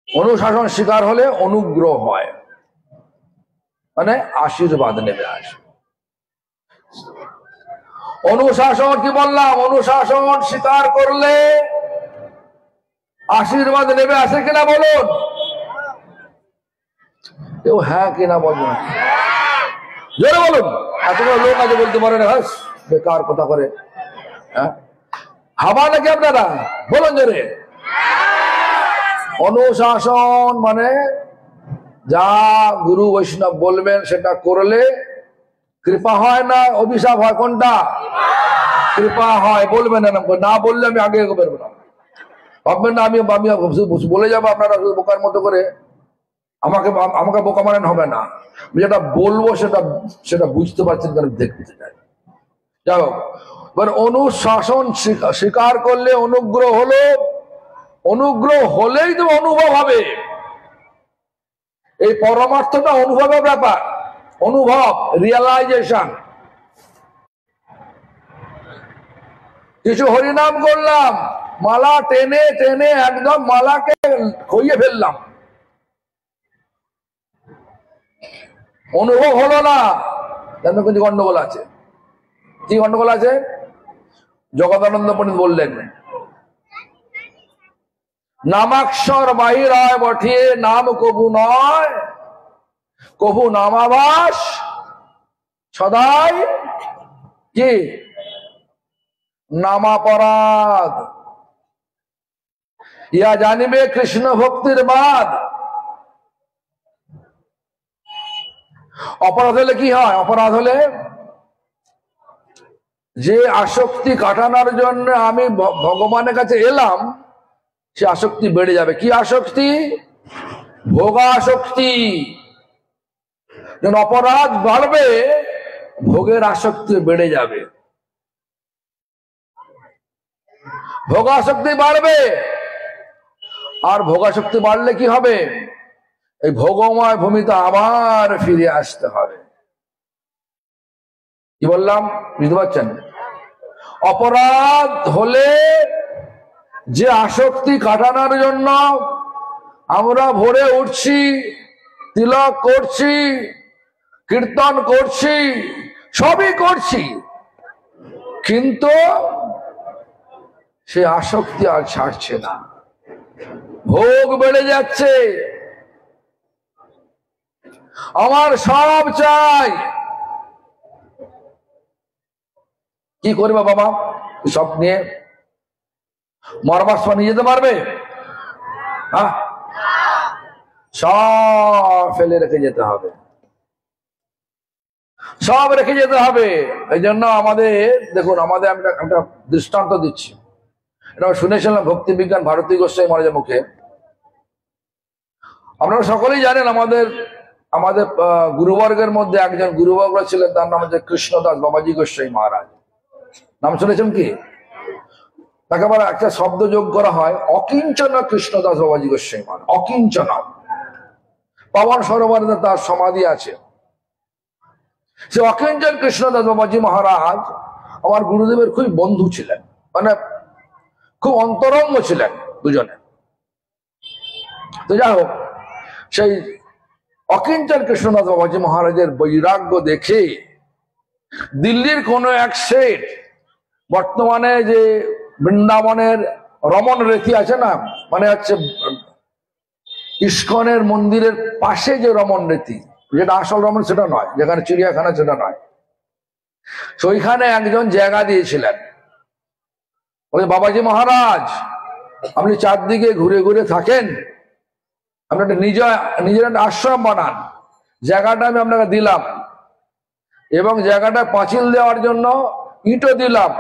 অনুশাসন স্বীকার হলে অনুগ্রহ হয়, মানে আশীর্বাদ নেবে আসে। অনুশাসন কি বললাম? অনুশাসন স্বীকার করলে আশীর্বাদ নেবে আসে কিনা বলুন? কেউ হ্যাঁ কিনা বলবেন, জোরে বলুন। এতগুলো লোক আছে বলতে পারে না, বেকার কথা করে। হাবা নাকি আপনারা? বলুন জোরে। অনুশাসন মানে যা গুরু বৈষ্ণব বলবেন সেটা করলে কৃপা হয় না অভিশাপ হয়? কোনটা? কৃপা হয়। বলবেন না বললে আমি আগে বেরবো না। ভাববেন না আমি বলে যাবো আপনারা বোকার মতো করে, আমাকে বোকা মানেন হবে না। যেটা বলবো সেটা বুঝতে পারছেন, দেখতে চাই। যাই হোক, এবার অনুশাসন স্বীকার করলে অনুগ্রহ হলো। অনুগ্রহ হলেই তো অনুভব হবে। এই পরমার্থটা অনুভবের ব্যাপার, অনুভব, রিয়েলাইজেশন। কিছু হরিনাম করলাম, মালা টেনে টেনে একদম মালাকে খইয়ে ফেললাম, অনুভব হলো না, কিন্তু গন্ডগোল আছে। কি গন্ডগোল আছে? জগদানন্দ পণ্ডিত বললেন নামাক্ষর বাহির হয় বঠিয়ে, নাম কবু নয়, কবু নামাবাস সদাই কি নামাপরাধ। ইয়া জানিবে কৃষ্ণ ভক্তির বাদ। অপরাধ হলে কি হয়? অপরাধ হলে যে আসক্তি কাটানোর জন্য আমি ভগবানের কাছে এলাম, সে আসক্তি বেড়ে যাবে। কি আসক্তি? ভোগাসক্তি। যখন অপরাধ বাড়বে, ভোগের আসক্তি বেড়ে যাবে। ভোগাসক্তি বাড়বে, আর ভোগাসক্তি বাড়লে কি হবে? এই ভোগময় ভূমিতে আবার ফিরে আসতে হবে। কি বললাম বুঝতে পারছেন? অপরাধ হলে যে আসক্তি কাটানোর জন্য আমরা ভোরে উঠছি, তিলক করছি, কীর্তন করছি, সবই করছি, কিন্তু সে আসক্তি আর ছাড়ছে না, ভোগ বেড়ে যাচ্ছে। আমার সব চাই। কি করবে বাবা সব নিয়ে? মরমাস নিয়ে যেতে পারবে? হ্যাঁ, সব ফেলে রেখে যেতে হবে, সব রেখে যেতে হবে। এই জন্য আমাদের দেখুন, আমাদের আমি একটা দৃষ্টান্ত দিচ্ছি। এটা শুনেছিলাম ভক্তি বিজ্ঞান ভারতী গোস্বামী মহারাজের মুখে। আপনারা সকলেই জানেন আমাদের আমাদের গুরুবর্গের মধ্যে একজন গুরুবর্গ ছিলেন, তার নাম হচ্ছে কৃষ্ণদাস বাবাজি গোস্বামী মহারাজ। নাম শুনেছেন কি? তাকে আবার একটা শব্দ যোগ করা হয়, অকিঞ্চন কৃষ্ণদাস বাবাজি গোস্বামী মহারাজ। অকিঞ্চন, পাবন সরোবরে তার সমাধি আছে। সে অকিঞ্চন কৃষ্ণদাস বাবাজি মহারাজ আমার গুরুদেবের খুব বন্ধু ছিলেন, মানে খুব অন্তরঙ্গ ছিলেন দুজনে। তো যাই হোক, সেই অকিঞ্চন কৃষ্ণদাস বাবাজি মহারাজের বৈরাগ্য দেখে দিল্লির কোন এক শেঠ, বর্তমানে যে বৃন্দাবনের রমন রেথি আছে না, মানে হচ্ছে ইস্কনের মন্দিরের পাশে যে রমন রেথি, যেটা আসল রমন সেটা নয়, যেখানে চিড়িয়াখানা সেটা নয়, সেইখানে একজন জায়গা দিয়েছিলেন। বলে, বাবাজি মহারাজ আপনি চারদিকে ঘুরে ঘুরে থাকেন, আপনি একটা নিজের একটা আশ্রম বানান, জায়গাটা আমি আপনাকে দিলাম, এবং জায়গাটা পাঁচিল দেওয়ার জন্য ইটও দিলাম,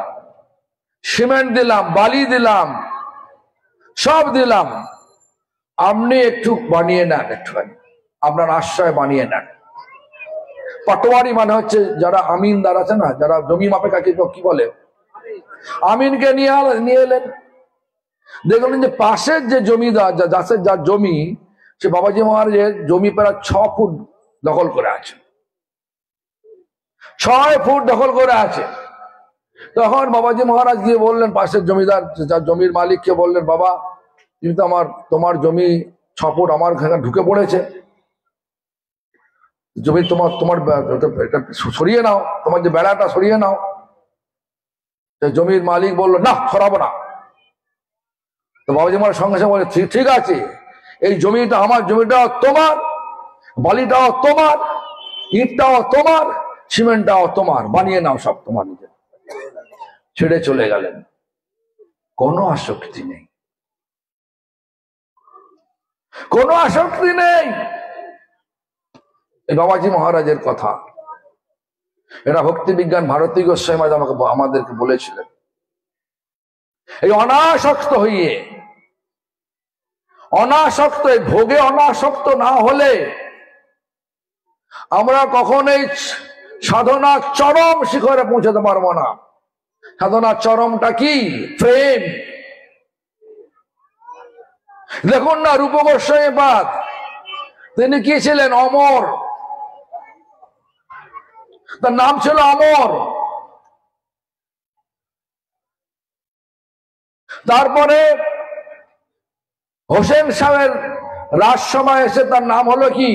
সিমেন্ট দিলাম, বালি দিলাম, সব দিলাম, আপনি একটু বানিয়ে নেন, একটুখানি আপনার আশ্রয় বানিয়ে নেন। পাটোয়ারি মানে হচ্ছে যারা আমিনদার আছে না, যারা জমি মাপে, কাকে কি বলে, আমিনকে নিয়ে এলেন। দেখলেন যে পাশের যে জমিদার, যার জমি, সে বাবাজি মহারাজের জমি প্রায় 6 ফুট দখল করে আছে, 6 ফুট দখল করে আছে। তখন বাবাজি মহারাজ গিয়ে বললেন পাশের জমিদার, যার জমির মালিককে বললেন, বাবা তুমি তো তোমার জমি 6 ফুট আমার ঢুকে পড়েছে, জমি তোমার এটা সরিয়ে নাও, তোমার যে বেড়াটা সরিয়ে নাও। জমির মালিক বললো, না সরাবো না। তো বাবাজি মহারাজ সঙ্গে সঙ্গে বলে, ঠিক আছে, এই জমিটা আমার, জমিটাও তোমার, বালিটাও তোমার, ইটটাও তোমার, সিমেন্টটাও তোমার, বানিয়ে নাও সব তোমার নিজে। ছেড়ে চলে গেলেন, কোনো আসক্তি নেই, কোনো আসক্তি নেই। এই বাবাজি মহারাজের কথা, এটা ভক্তি বিজ্ঞান ভারতী গোস্বামী আমাদেরকে বলেছিলেন। এই অনাসক্ত হইয়ে, অনাসক্ত, ভোগে অনাসক্ত না হলে আমরা কখনোই সাধনা চরম শিখরে পৌঁছাতে পারবো না। সাধনা চরমটা কি? প্রেম। দেখুন না, রূপ গোস্বামী পাদ, তিনি কি ছিলেন? অমর, তার নাম ছিল অমর। তারপরে হোসেন সাহেবের রাজসভায় এসে তার নাম হলো কি?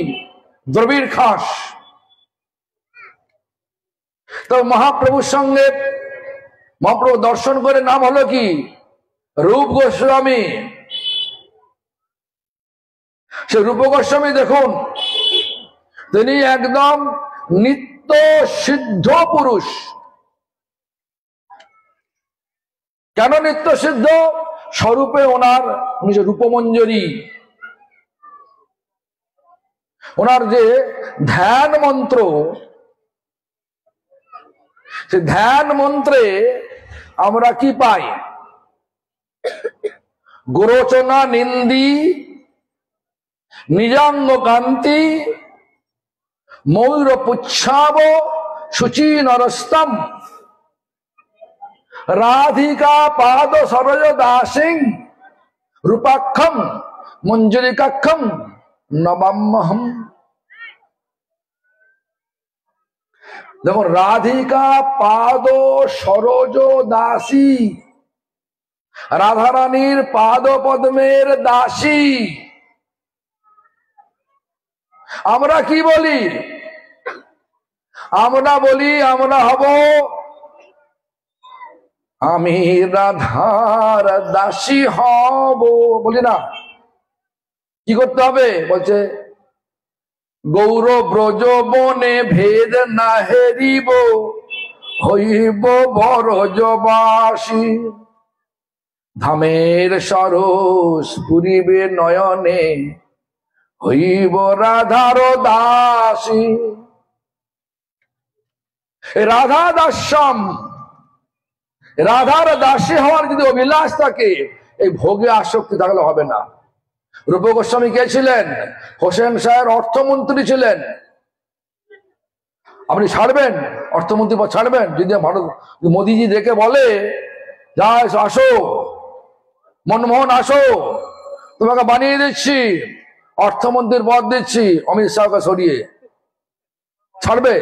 দ্রবিড় খাস। তো মহাপ্রভুর সঙ্গে মহাপ্রভু দর্শন করে নাম হলো কি? রূপ গোস্বামী। সে রূপ গোস্বামী দেখুন, তিনি একদম নিত্য সিদ্ধ পুরুষ। কেন নিত্য সিদ্ধ? স্বরূপে ওনার রূপমঞ্জরি, ওনার যে ধ্যান মন্ত্র, সে ধ্যান মন্ত্রে আমরা কি পাই? গোরচনা নিন্দি নিজাঙ্গ কান্তি ময়ূর পুচ্ছাব শুচি নরস্তম রাধিকা পাদ সরজ দাসিং রূপাক্ষম মঞ্জুরিকাক্ষম নবাম্যহম। দেখো, রাধিকা পাদ সরজ দাসী, রাধারানীর পাদ পদ্মের দাসী। আমরা কি বলি? আমরা বলি আমরা হব আমি রাধার দাসী হব, বলি না? কি করতে হবে? বলছে গৌর ব্রজ বনে ভেদ না হেরিব, হইব বরজবাসী। ধামের সরস পুরিবে নয়নে, হইব রাধার দাসী। রাধা দাস্যম, রাধার দাসী হওয়ার যদি অভিলাষ থাকে, এই ভোগে আসক্তি থাকলে হবে না। রূপ গোস্বামী কে ছিলেন? হোসেন শাহের অর্থমন্ত্রী ছিলেন। আপনি ছাড়বেন অর্থমন্ত্রী পদ? ছাড়বেন? যদি ভারত মোদীজি দেখে বলে যা আসো মনমোহন আসো, তোমাকে বানিয়ে দিচ্ছি, অর্থমন্ত্রীর পদ দিচ্ছি, অমিত শাহকে সরিয়ে, ছাড়বে?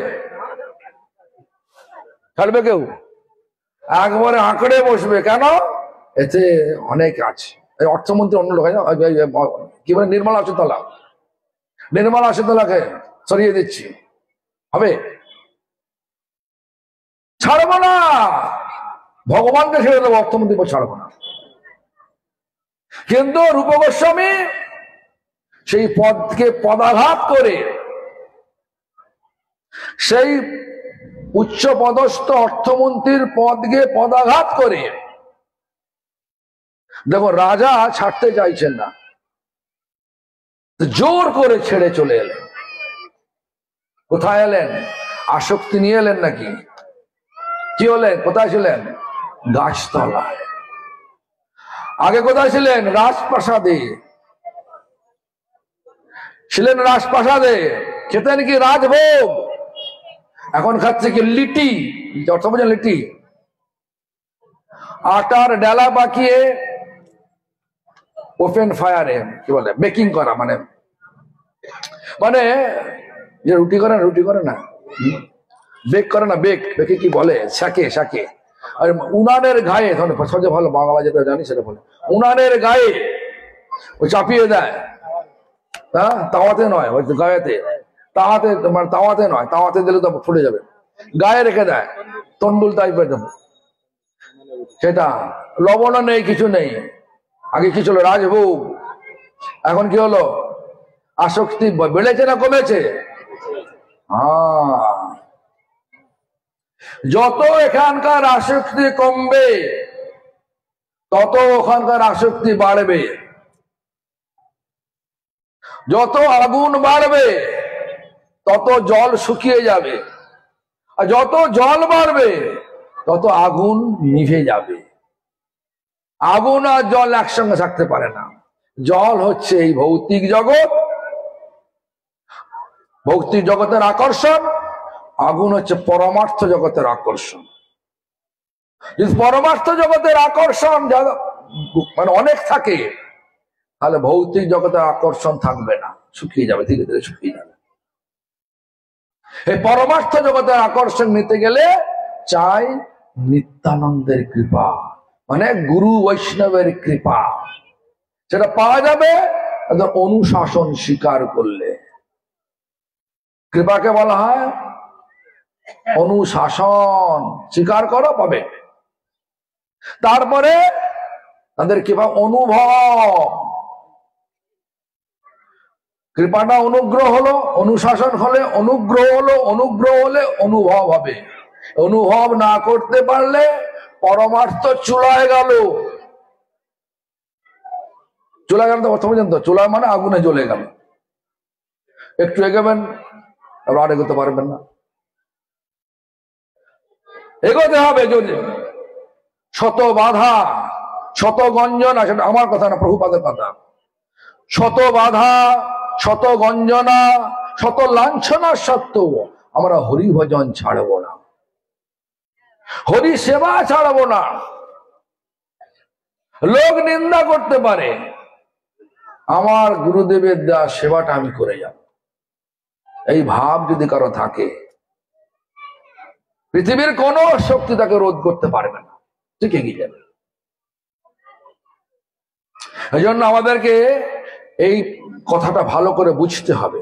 ছাড়বে কেউ? একবারে আঁকড়ে বসবে। কেন? এতে অনেক আছে। এই অর্থমন্ত্রী অন্য লোক, কি বলে, নির্মলা সীতালা, নির্মলা সীতালাকে সরিয়ে দিচ্ছি, হবে? ছাড়বো না। ভগবানকে ছেড়ে দেবো, অর্থমন্ত্রী ছাড়বো না। কিন্তু রূপ গোস্বামী সেই পদকে পদাঘাত করে, সেই উচ্চ পদস্থ অর্থমন্ত্রীর পদকে পদাঘাত করে, দেখো রাজা ছাড়তে চাইছেন না, জোর করে ছেড়ে চলে এলেন। কোথায় এলেন? আসক্তি নিয়ে এলেন নাকি? কি হলেন? কোথায় ছিলেন? গাছতলায়। আগে কোথায় ছিলেন? রাজপ্রাসাদে ছিলেন। রাজপ্রাসাদে খেতেন কি রাজভোগ। এখন খাচ্ছে কি? লিটি। অর্থ বোঝেন? লিটি, আটার ডালা পাকিয়ে ওপেন ফায়ারে, কি বলে, বেকিং করা, মানে মানে যে রুটি করে না, রুটি করে না, বেক করে না, বেক, বেকে কি বলে, শাকে, শাকে। আর উনানের গায়ে, সবচেয়ে ভালো বাংলা যেটা জানি সেটা বলে, উনানের গায়ে ও চাপিয়ে দেয়। হ্যাঁ, তাওয়াতে নয়, ওই গায়েতে, তাওয়াতে, মানে তাওয়াতে নয়, তাওয়াতে দিলে তো ফুটে যাবে, গায়ে রেখে দেয়, তন্ডুল টাইপের যাবে সেটা। লবণ নেই, কিছু নেই। আগে কি ছিল? রাজভোগ। এখন কি হলো? আসক্তি বেড়েছে না কমেছে? যত এখানকার আসক্তি কমবে, তত ওখানকার আসক্তি বাড়বে। যত আগুন বাড়বে, তত জল শুকিয়ে যাবে। আর যত জল বাড়বে, তত আগুন নিভে যাবে। আগুন আর জল একসঙ্গে থাকতে পারে না। জল হচ্ছে এই ভৌতিক জগৎ, ভৌতিক জগতের আকর্ষণ। আগুন হচ্ছে পরমার্থ জগতের আকর্ষণ। যদি পরমার্থ জগতের আকর্ষণ মানে অনেক থাকে, তাহলে ভৌতিক জগতের আকর্ষণ থাকবে না, শুকিয়ে যাবে, ধীরে ধীরে শুকিয়ে যাবে। এই পরমার্থ জগতের আকর্ষণ নিতে গেলে চাই নিত্যানন্দের কৃপা, মানে গুরু বৈষ্ণবের কৃপা। সেটা পাওয়া যাবে অনুশাসন স্বীকার করলে। কৃপাকে বলা হয় অনুশাসন। স্বীকার করো, পাবে। তারপরে তাদের কৃপা অনুভব। কৃপাটা অনুগ্রহ হলো, অনুশাসন হলে অনুগ্রহ হলো, অনুগ্রহ হলে অনুভব হবে। অনুভব না করতে পারলে পরমার্থ চুলায় গেল। চুলায় গেল তো অর্থ পর্যন্ত, চুলায় মানে আগুনে জ্বলে গেল। একটু এগোবেন, আর এগোতে পারবেন না। এগোতে হবে যদি শত বাধা, শত গঞ্জনা, সেটা আমার কথা না, প্রভুপাদের কথা। শত বাধা, শত গঞ্জনা, শত লাঞ্ছনা সত্ত্বেও আমরা হরি ভজন ছাড়ব না, হরি সেবা ছাড়ব না। লোক নিন্দা করতে পারে, আমার গুরুদেবের দেওয়া সেবাটা আমি করে যাব, এই ভাব যদি কারো থাকে, পৃথিবীর কোন শক্তি তাকে রোধ করতে পারবে না, ঠিক এগিয়ে যাবে। এই জন্য আমাদেরকে এই কথাটা ভালো করে বুঝতে হবে।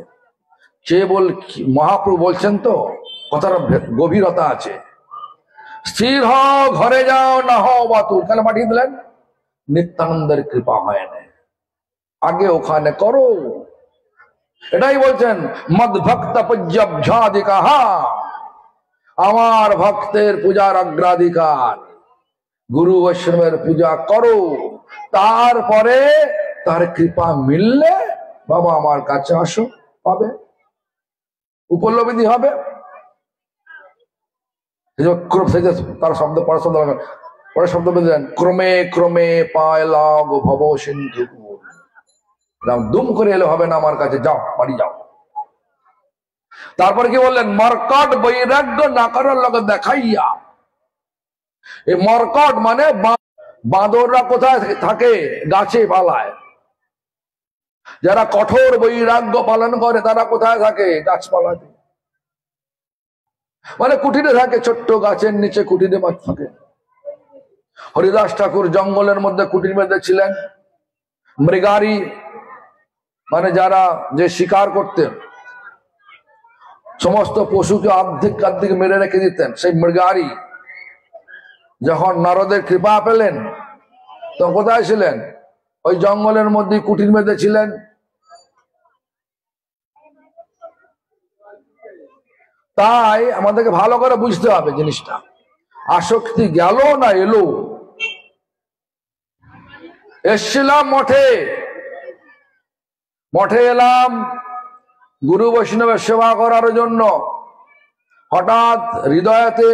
মহাপ্রভু বলছেন তো, কথাটা গভীরতা আছে। স্থির হও, ঘরে যাও, না হও বাতুর। কেন পাঠিয়ে দিলেন? নিত্যানন্দের কৃপা হয় না, আগে ওখানে করো। এটাই বলছেন, মদ ভক্ত পূজ্যাধিকার, আমার ভক্তের পূজার অগ্রাধিকার। গুরু বৈষ্ণবের পূজা করো, তারপরে তার কৃপা মিললে বাবা আমার কাছে আসো, পাবে, উপলব্ধি হবে। তার শব্দ পরে শব্দ বেঁধে ক্রমে ক্রমে পায়লাগ ভব সিন্ধু। দুম করে এলে হবে না আমার কাছে, যাও বাড়ি যাও। তারপর কি বললেন? মর্কট বৈরাগ্য না করার লগে দেখাইয়া। এই মর্কট মানে বাঁদররা কোথায় থাকে? গাছে পালায়। যারা কঠোর বৈরাগ্য পালন করে তারা কোথায় থাকে? গাছপালাতে, মানে কুটিরে থাকে, ছোট্ট গাছের নিচে কুটিরে থাকে। হরিদাস ঠাকুর জঙ্গলের মধ্যে কুটির মধ্যে ছিলেন। মৃগারি মানে যারা যে শিকার করতেন, সমস্ত পশুকে অর্ধেক মেরে রেখে দিতেন। সেই মৃগারি যখন নারদের কৃপা পেলেন তখন কোথায় ছিলেন? ওই জঙ্গলের মধ্যে কুটির মধ্যে ছিলেন। তাই আমাদেরকে ভালো করে বুঝতে হবে জিনিসটা। আসক্তি গেল না এলো? এসছিলাম মঠে, মঠে এলাম গুরু বৈষ্ণবের সেবা করার জন্য। হঠাৎ হৃদয়তে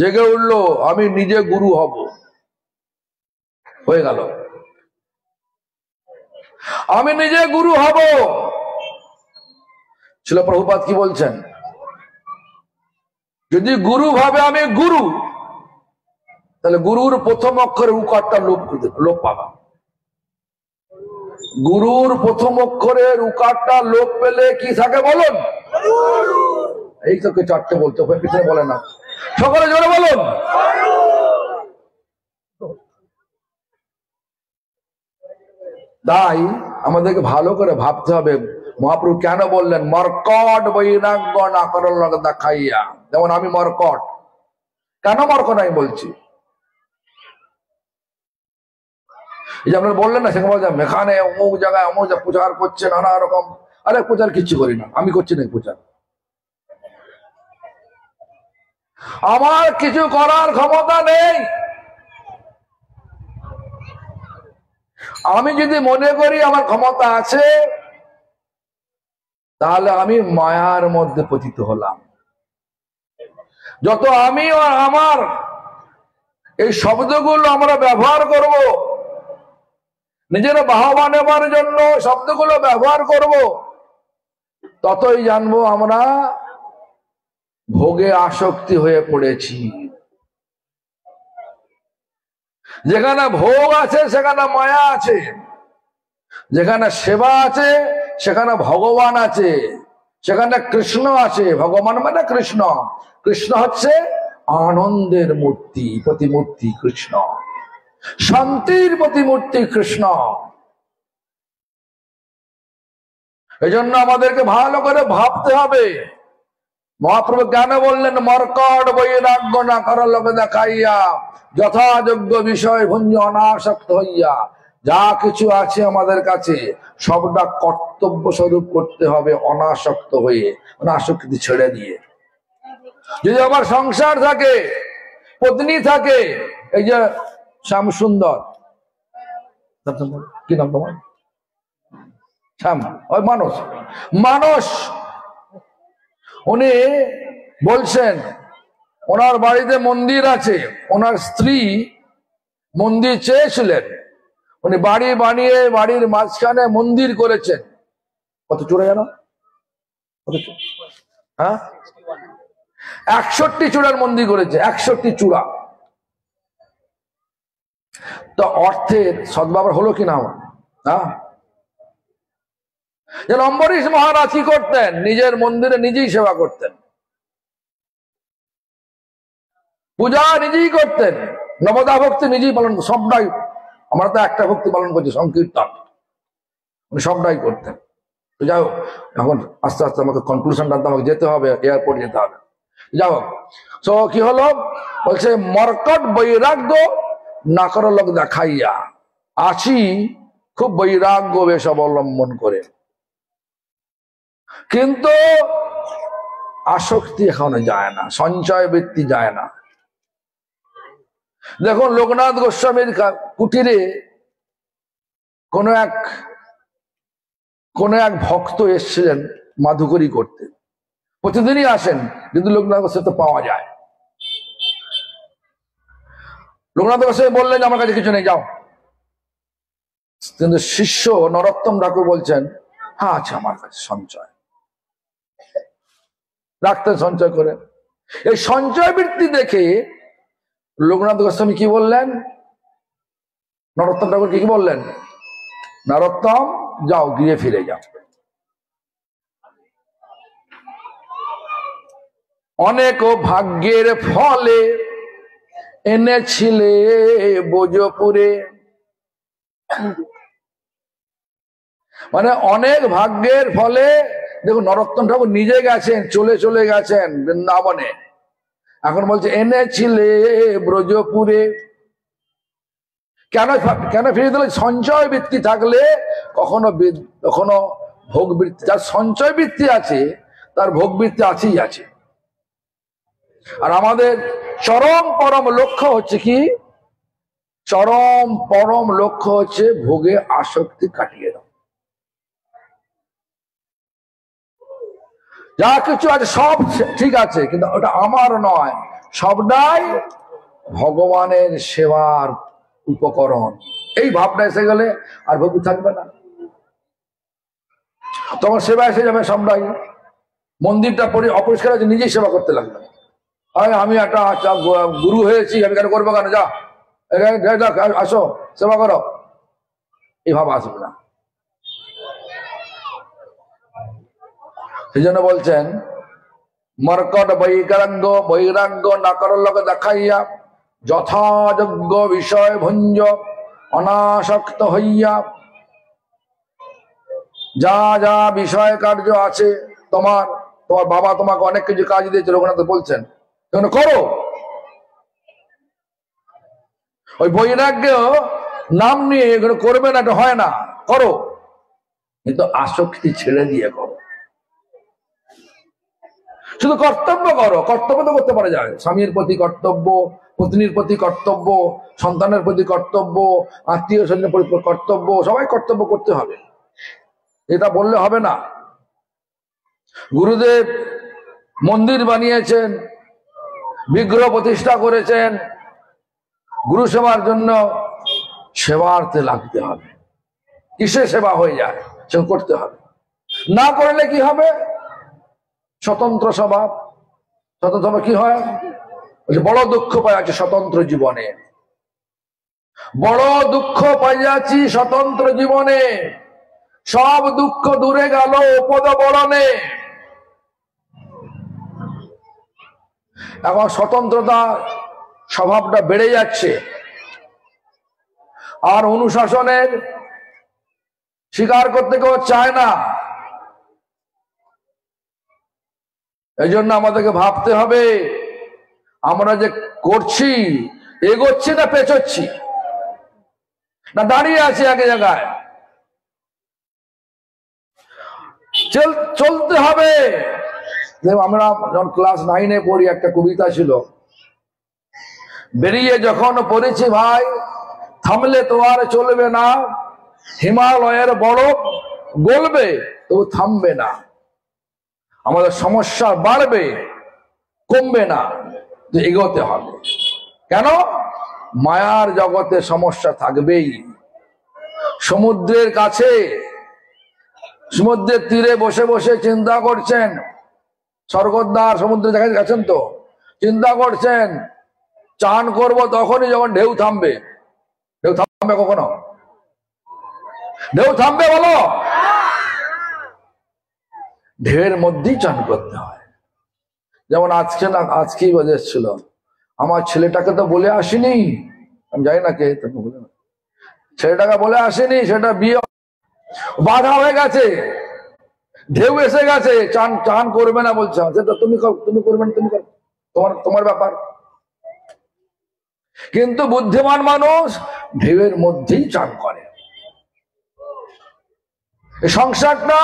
জেগে উঠলো আমি নিজে গুরু হব। হয়ে গেল, আমি নিজে গুরু হব। শিল প্রভুপাদ কি বলছেন? যদি গুরু ভাবে আমি গুরু, তাহলে গুরুর প্রথম অক্ষরে উকারটা লোপ পাবা। গুরুর প্রথম অক্ষরের উকারটা লোপ পেলে কি থাকে বলুন? এই তোকে চারটে বলতে হবে, পিছনে বলে না। সকলে জোরে বলুন। তাই আমাদেরকে ভালো করে ভাবতে হবে মহাপ্রভু কেন বললেন মর্কট বৈরাগ্য না করার লগে দেখাইয়া। যেমন আমি মর্কট, কেন মর্কট আমি বলছি? এই যে আপনারা বললেন না, সেখানে বলছেন এখানে অমুক জায়গায় অমুক প্রচার করছে নানা রকম। আরে প্রচার কিচ্ছু করি না, আমি করছি না প্রচার। আমার কিছু করার ক্ষমতা নেই। আমি যদি মনে করি আমার ক্ষমতা আছে, তাহলে আমি মায়ার মধ্যে পতিত হলাম। যত আমি আর আমার এই শব্দগুলো আমরা ব্যবহার করব, নিজের বাহবা নেবার জন্য শব্দগুলো ব্যবহার করব, ততই জানবো আমরা ভোগে আসক্তি হয়ে পড়েছি। যেখানে ভোগ আছে সেখানে মায়া আছে, যেখানে সেবা আছে সেখানে ভগবান আছে, সেখানে কৃষ্ণ আছে। ভগবান মানে কৃষ্ণ। কৃষ্ণ হচ্ছে আনন্দের মূর্তি, প্রতিমূর্তি কৃষ্ণ, শান্তির প্রতিমূর্তি কৃষ্ণ। এজন্য আমাদেরকে ভালো করে ভাবতে হবে। মহাপ্রভু কেন বললেন মর্কট বৈরাগ্য না করার লোকে দেখাইয়া, যথাযোগ্য বিষয় ভুঞ্জ অনাসক্ত হইয়া। যা কিছু আছে আমাদের কাছে সবটা কর্তব্য স্বরূপ করতে হবে, অনাসক্ত হয়ে, অনাসক্তি ছেড়ে দিয়ে। যদি আমার সংসার থাকে, পত্নী থাকে, এই যে শ্যাম সুন্দর, কি নাম তোমার? শ্যাম, ওই মানস। মানস উনি বলছেন ওনার বাড়িতে মন্দির আছে, ওনার স্ত্রী মন্দির চেয়েছিলেন, উনি বাড়ি বানিয়ে বাড়ির মাঝখানে মন্দির করেছেন। কত চূড়া জানো? হ্যাঁ, 61 চূড়ার মন্দির করেছে, 61 চূড়া। তো অর্থের সদ্ব্যবহার হলো কিনা আমার? হ্যাঁ, যেন অম্বরীশ মহারাজ কি করতেন? নিজের মন্দিরে নিজেই সেবা করতেন, পূজা নিজেই করতেন, নবদা ভক্তি নিজেই পালন, সবটাই আমরা তো একটা ভক্তি পালন করছি, সংকীর্তন, উনি সবটাই করতেন। তো যাই হোক, এখন আস্তে আস্তে আমাকে কনক্লুশন টানতে আমাকে যেতে হবে, এয়ারপোর্ট যেতে হবে। যাই হোক, তো কি হলো, বলছে মর্কট বৈরাগ্য না করো লোক দেখাইয়া, আছি খুব বৈরাগ্য বেশ অবলম্বন করে, কিন্তু আসক্তি এখনো যায় না, সঞ্চয় বৃত্তি যায় না। দেখুন লোকনাথ গোস্বামীর কুটিরে কোন এক ভক্ত এসেছিলেন মাধুকরী করতে, প্রতিদিনই আসেন, কিন্তু লোকনাথ গোস্বামী তো পাওয়া যায়। লোকনাথ গোস্বামী বললেন আমার কাছে কিছু নেই, যাও। কিন্তু শিষ্য নরোত্তম ঠাকুর বলছেন হ্যাঁ আছে আমার কাছে সঞ্চয়, রাখতেন সঞ্চয় করে। এই সঞ্চয় বৃত্তি দেখে লোকনাথ গোস্বামী কি বললেন, নরোত্তম ঠাকুর কি বললেন, নরোত্তম যাও, গিয়ে ফিরে যাও। অনেক ভাগ্যের ফলে এনেছিলে বোজপুরে, মানে অনেক ভাগ্যের ফলে, দেখুন নরোত্তম ঠাকুর নিজে গেছেন, চলে গেছেন বৃন্দাবনে, এখন বলছে এনেছিলে ব্রজপুরে। কেন ফিরে দিল, সঞ্চয় বৃত্তি থাকলে কখনো ভোগ বৃত্তি, যার সঞ্চয় বৃত্তি আছে তার ভোগ বৃত্তি আছেই আছে। আর আমাদের চরম পরম লক্ষ্য হচ্ছে কি, চরম পরম লক্ষ্য হচ্ছে ভোগে আসক্তি কাটিয়ে দাও। যা কিছু আছে সব ঠিক আছে, কিন্তু ওটা আমার নয়, সবটাই ভগবানের সেবার উপকরণ। এই ভাবটা এসে গেলে আর ভক্তি থাকবে না, তখন সেবা এসে যাবে সবটাই। মন্দিরটা অপরিষ্কার আছে, নিজেই সেবা করতে লাগবে। আমি একটা গুরু হয়েছি, আমি কেন করবো, কেন, যা আসো সেবা করো, এই ভাব আসবে না। সেই জন্য বলছেন মর্কট বৈরাগ্য না করো লোক দেখাইয়া, যথাযোগ্য বিষয় ভুঞ্জ অনাসক্ত হইয়া। যা যা বিষয় কার্য আছে, তোমার বাবা তোমাকে অনেক কিছু কাজ দিয়েছে, রঘুনাথ বলছেন করো। ওই বৈরাগ্য নাম নিয়ে এগুলো করবে না, এটা হয় না, করো, কিন্তু আসক্তি ছেড়ে দিয়ে করো। শুধু কর্তব্য করো, কর্তব্য তো করতে পারা যায়, স্বামীর প্রতি কর্তব্য, পত্নীর প্রতি কর্তব্য, সন্তানের প্রতি কর্তব্য, আত্মীয় স্বজনের প্রতি কর্তব্য, সবাই কর্তব্য করতে হবে, এটা বললে হবে না। গুরুদেব মন্দির বানিয়েছেন, বিগ্রহ প্রতিষ্ঠা করেছেন, গুরু সেবার জন্য সেবার্থে লাগতে হবে। কিসে সেবা হয়ে যায় সে করতে হবে, না করলে কি হবে, স্বতন্ত্র স্বভাব। স্বতন্ত্র স্বভাব কি হয়, বড় দুঃখ পাইয়াছি স্বতন্ত্র জীবনে, বড় দুঃখ পাইয়াছি স্বতন্ত্র জীবনে, সব দুঃখ দূরে গেল পদ বরণে। এখন স্বতন্ত্রতা স্বভাবটা বেড়ে যাচ্ছে, আর অনুশাসনের স্বীকার করতে কেউ চায় না। এই জন্য আমাদেরকে ভাবতে হবে আমরা যে করছি, এগোচ্ছি না পেছোচ্ছি, না দাঁড়িয়ে আছি এক জায়গায়। চলতে হবে। আমরা যখন ক্লাস 9-এ পড়ি, একটা কবিতা ছিল, বেরিয়ে যখন পড়েছি ভাই, থামলে তো আর চলবে না, হিমালয়ের বরফ গলবে তবু থামবে না। আমাদের সমস্যা বাড়বে, কমবে না, এগোতে হবে। কেন, মায়ার জগতে সমস্যা থাকবেই। সমুদ্রের কাছে, সমুদ্রের তীরে বসে বসে চিন্তা করছেন, স্বর্গদ্বার সমুদ্রে দেখা গেছেন তো, চিন্তা করছেন চান করব তখনই যখন ঢেউ থামবে। ঢেউ থামবে কখনো? ঢেউ থামবে বলো? ঢেউয়ের মধ্যেই চান করতে হয়। যেমন আজকেই বাজে ছিল, আমার ছেলেটাকে তো বলে আসিনি, আমি জানি না কে, বলে ছেলেটাকে বলে আসেনি, সেটা বিয়ে বাধা হয়ে গেছে, ঢেউ এসে গেছে, চান চান করবে না বলছে, সেটা তুমি করবে না, তুমি করো, তোমার ব্যাপার। কিন্তু বুদ্ধিমান মানুষ ঢেউয়ের মধ্যেই চান করে। এই সংসারটা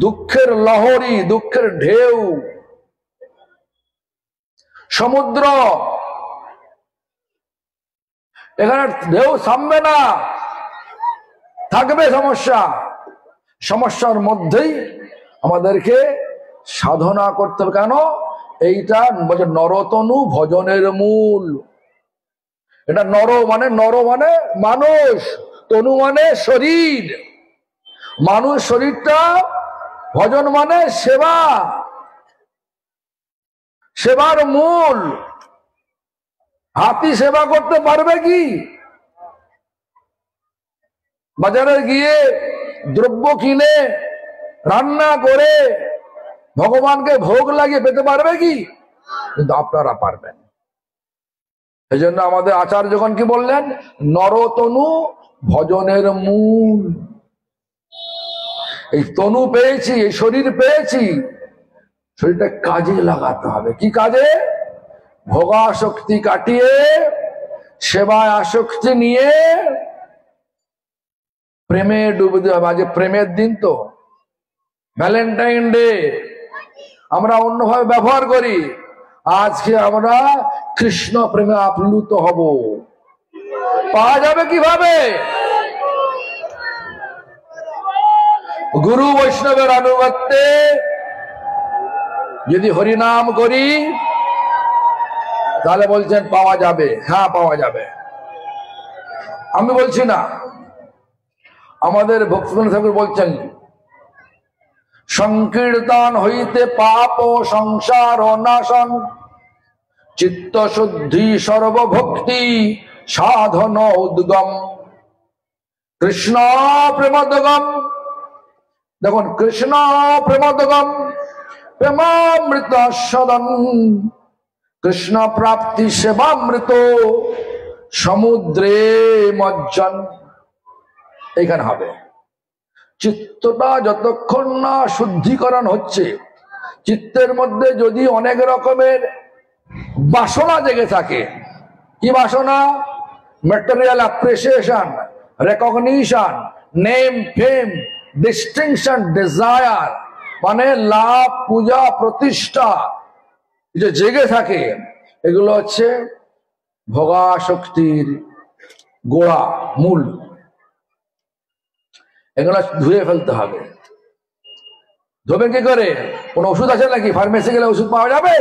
দুঃখের লহরী, দুঃখের ঢেউ, সমুদ্র। এখানে ঢেউ থামবে না, থাকবে সমস্যা। সমস্যার মধ্যেই আমাদেরকে সাধনা করতে হবে। কেন? এইটা নরতনু ভজনের মূল। এটা নর মানে মানুষ, তনু মানে শরীর, মানুষ শরীরটা, ভজন মানে সেবা, সেবার মূল। হাতি সেবা করতে পারবে কি? বাজারে গিয়ে দ্রব্য কিনে রান্না করে ভগবানকে ভোগ লাগিয়ে পেতে পারবে কি? কিন্তু আপনারা পারবেন। এই জন্য আমাদের আচার্যগণ কি বললেন? নরতনু ভজনের মূল। এই তনু পেয়েছি, এই শরীর পেয়েছি, শরীরটা কাজে লাগাতে হবে। কি কাজে? ভোগাসক্তি কাটিয়ে সেবায় আসক্তি নিয়ে প্রেমে ডুবে দিতে হবে। আজ প্রেমের দিন, তো ভ্যালেন্টাইন ডে আমরা অন্যভাবে ব্যবহার করি। আজকে আমরা কৃষ্ণ প্রেমে আপ্লুত হব। পাওয়া যাবে কিভাবে? গুরু বৈষ্ণবের আনুগত্যে যদি হরিনাম করি, তাহলে বলছেন পাওয়া যাবে। হ্যাঁ, পাওয়া যাবে। আমি বলছি না, আমাদের ভক্তিবিনোদ ঠাকুর বলছেন, সংকীর্তন হইতে পাপ সংসার নাশন, চিত্ত শুদ্ধি সর্বভক্তি সাধন উদ্গম, কৃষ্ণ প্রেমোদ্গম। দেখুন, কৃষ্ণ প্রেমোদ্গম, প্রেমামৃত সদন, কৃষ্ণ প্রাপ্তি সেবামৃত, সমুদ্রে মজ্জন। এইখানে হবে চিত্তটা যতক্ষণ না শুদ্ধিকরণ হচ্ছে, চিত্তের মধ্যে যদি অনেক রকমের বাসনা জেগে থাকে। কি বাসনা? ম্যাটেরিয়াল অ্যাপ্রিসিয়েশন, রেকগনিশন, নেম, ফেম, ডিস্টিংশন, ডিজায়ার, মানে লাভ, পূজা, প্রতিষ্ঠা, যে জেগে থাকে, এগুলো হচ্ছে ভোগাসক্তির গোড়া, মূল। এগুলো ধুয়ে ফেলতে হবে। ধোবেন কি করে? কোন ওষুধ আছে নাকি? ফার্মেসি গেলে ওষুধ পাওয়া যাবে?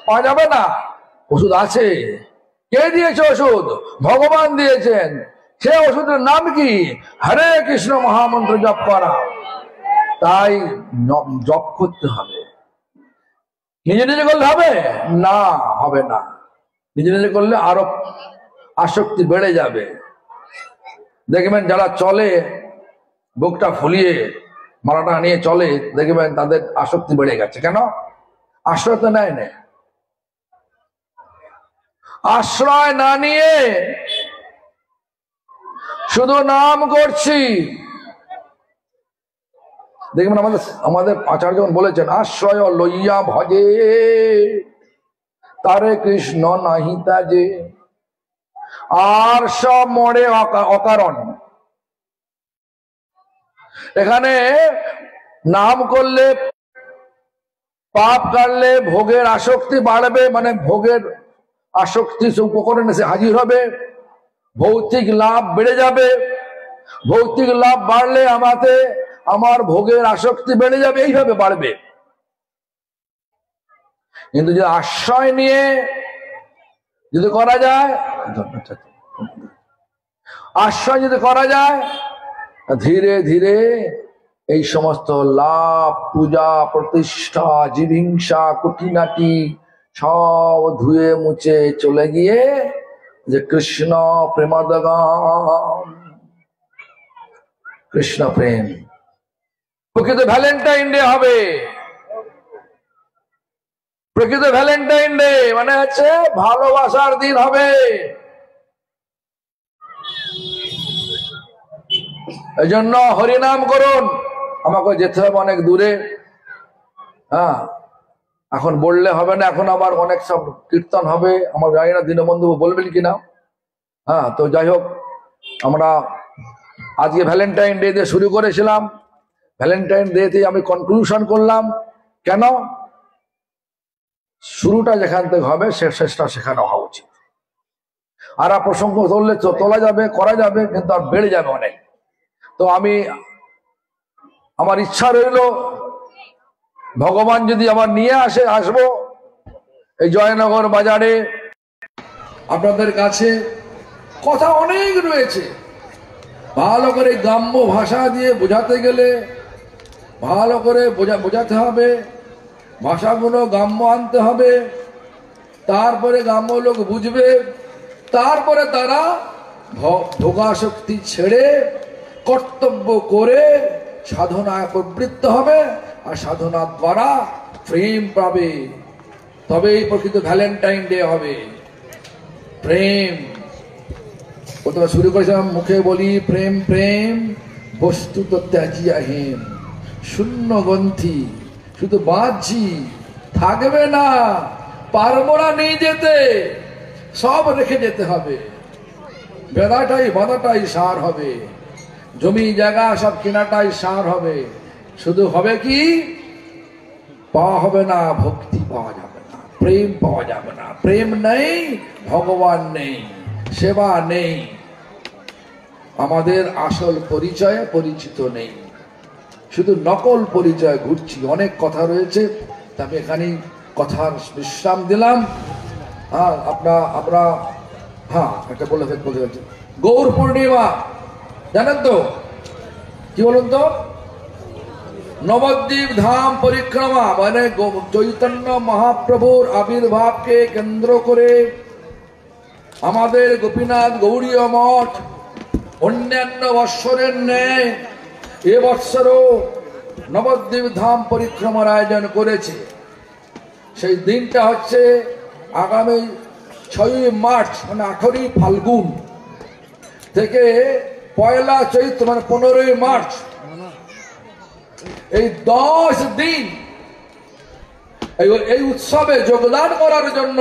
পাওয়া যাবে না। ওষুধ আছে। কে দিয়েছে ওষুধ? ভগবান দিয়েছেন। সে ওষুধের নাম কি? হরে কৃষ্ণ মহামন্ত্র জপ করা। তাই জপ করতে হবে। নিজে নিজে করলে হবে না, হবে না। নিজে নিজে করলে আরো আসক্তি বেড়ে যাবে। দেখবেন যারা চলে বুকটা ফুলিয়ে, মালাটা নিয়ে চলে, দেখবেন তাদের আসক্তি বেড়ে গেছে। কেন? আশ্রয় তো নেয় না। আশ্রয় না নিয়ে শুধু নাম করছি। দেখবেন আমাদের আচার্যগণ বলেছেন, আশ্রয় লইয়া ভজে তারে কৃষ্ণ নাহি তাজে। আর সব মরে অকারণ। এখানে নাম করলে, পাপ কাটলে ভোগের আসক্তি বাড়বে, মানে ভোগের আসক্তি উপকরণ এসে হাজির হবে, ভৌতিক লাভ বেড়ে যাবে। ভৌতিক লাভ বাড়লে আমার ভোগের আসক্তি বেড়ে যাবে, এইভাবে বাড়বে। কিন্তু যদি আশ্রয় নিয়ে যদি করা যায়, আশ্রয় যদি করা যায়, ধীরে ধীরে এই সমস্ত লাভ, পূজা, প্রতিষ্ঠা, জীবিংসা, কুটিনাটি সব ধুয়ে মুছে চলে গিয়ে যে কৃষ্ণ প্রেমাদগম, কৃষ্ণ প্রেম, প্রকৃত ভ্যালেন্টাইন ডে হবে। প্রকৃত ভ্যালেন্টাইন ডে মানে হচ্ছে ভালোবাসার দিন হবে। এই জন্য হরিনাম করুন। আমাকে যেতে হবে অনেক দূরে, হ্যাঁ, এখন বললে হবে না, এখন আবার অনেক সব কীর্তন হবে, আমার জানি না দীনবন্ধু বলবেন কিনা। হ্যাঁ, তো যাই হোক, আমরা আজকে ভ্যালেন্টাইন ডে দিয়ে শুরু করেছিলাম, ভ্যালেন্টাইন ডে তে আমি কনক্লুশন করলাম। কেন? শুরুটা যেখান থেকে হবে শেষটা সেখানে হওয়া উচিত। আর প্রসঙ্গ ধরলে তোলা যাবে, করা যাবে, কিন্তু আর বেড়ে যাবে অনেক। তো আমার ইচ্ছা রইল, ভগবান যদি আমার নিয়ে আসবো এই জয়নগর বাজারে। আপনাদের কাছে কথা অনেক রয়েছে, ভালো করে গ্রাম্য ভাষা দিয়ে বোঝাতে গেলে ভালো করে বোঝাতে হবে, ভাষাগুলো গ্রাম্য আনতে হবে, তারপরে গ্রাম্য লোক বুঝবে, তারপরে তারা ভোগাসক্তি ছেড়ে কর্তব্য করে সাধনায় প্রবৃত্ত হবে, আর সাধনার দ্বারা প্রেম পাবে, তবেই প্রকৃত ভ্যালেন্টাইন ডে হবে। প্রেম প্রথমে শুরু করেছিলাম, মুখে বলি প্রেম প্রেম, বস্তু তো ত্যাজিয়াহীন, শূন্য গ্রন্থি, শুধু বাঁধছি, থাকবে না, পারবো না নিয়ে যেতে, সব রেখে যেতে হবে। বাঁধাটাই সার হবে, জমি জায়গা সব কেনাটাই সার হবে। শুধু হবে কি, পাওয়া হবে না, ভক্তি পাওয়া যাবে না, প্রেম পাওয়া যাবে না। প্রেম নেই, ভগবান নেই, সেবা নেই, আমাদের আসল পরিচয়ে পরিচিত নেই, শুধু নকল পরিচয় ঘুরছি। অনেক কথা রয়েছে, তবে এখানে কথার বিশ্রাম দিলাম। হ্যাঁ, আমরা হ্যাঁ একটা বলে ফেলতে, গৌর পূর্ণিমা জানেন তো, কি বলুন তো? নবদ্বীপ ধাম পরিক্রমা, মানে চৈতন্য মহাপ্রভুর আবির্ভাবকে কেন্দ্র করে আমাদের গোপীনাথ গৌড়ীয় মঠ অন্যান্য বৎসরের ন্যায় এবৎসরও নবদ্বীপ ধাম পরিক্রমার আয়োজন করেছে। সেই দিনটা হচ্ছে আগামী 6ই মার্চ, মানে 18ই ফাল্গুন থেকে 1লা চৈত্র, মানে 15ই মার্চ, এই 10 দিন এই উৎসবে যোগদান করার জন্য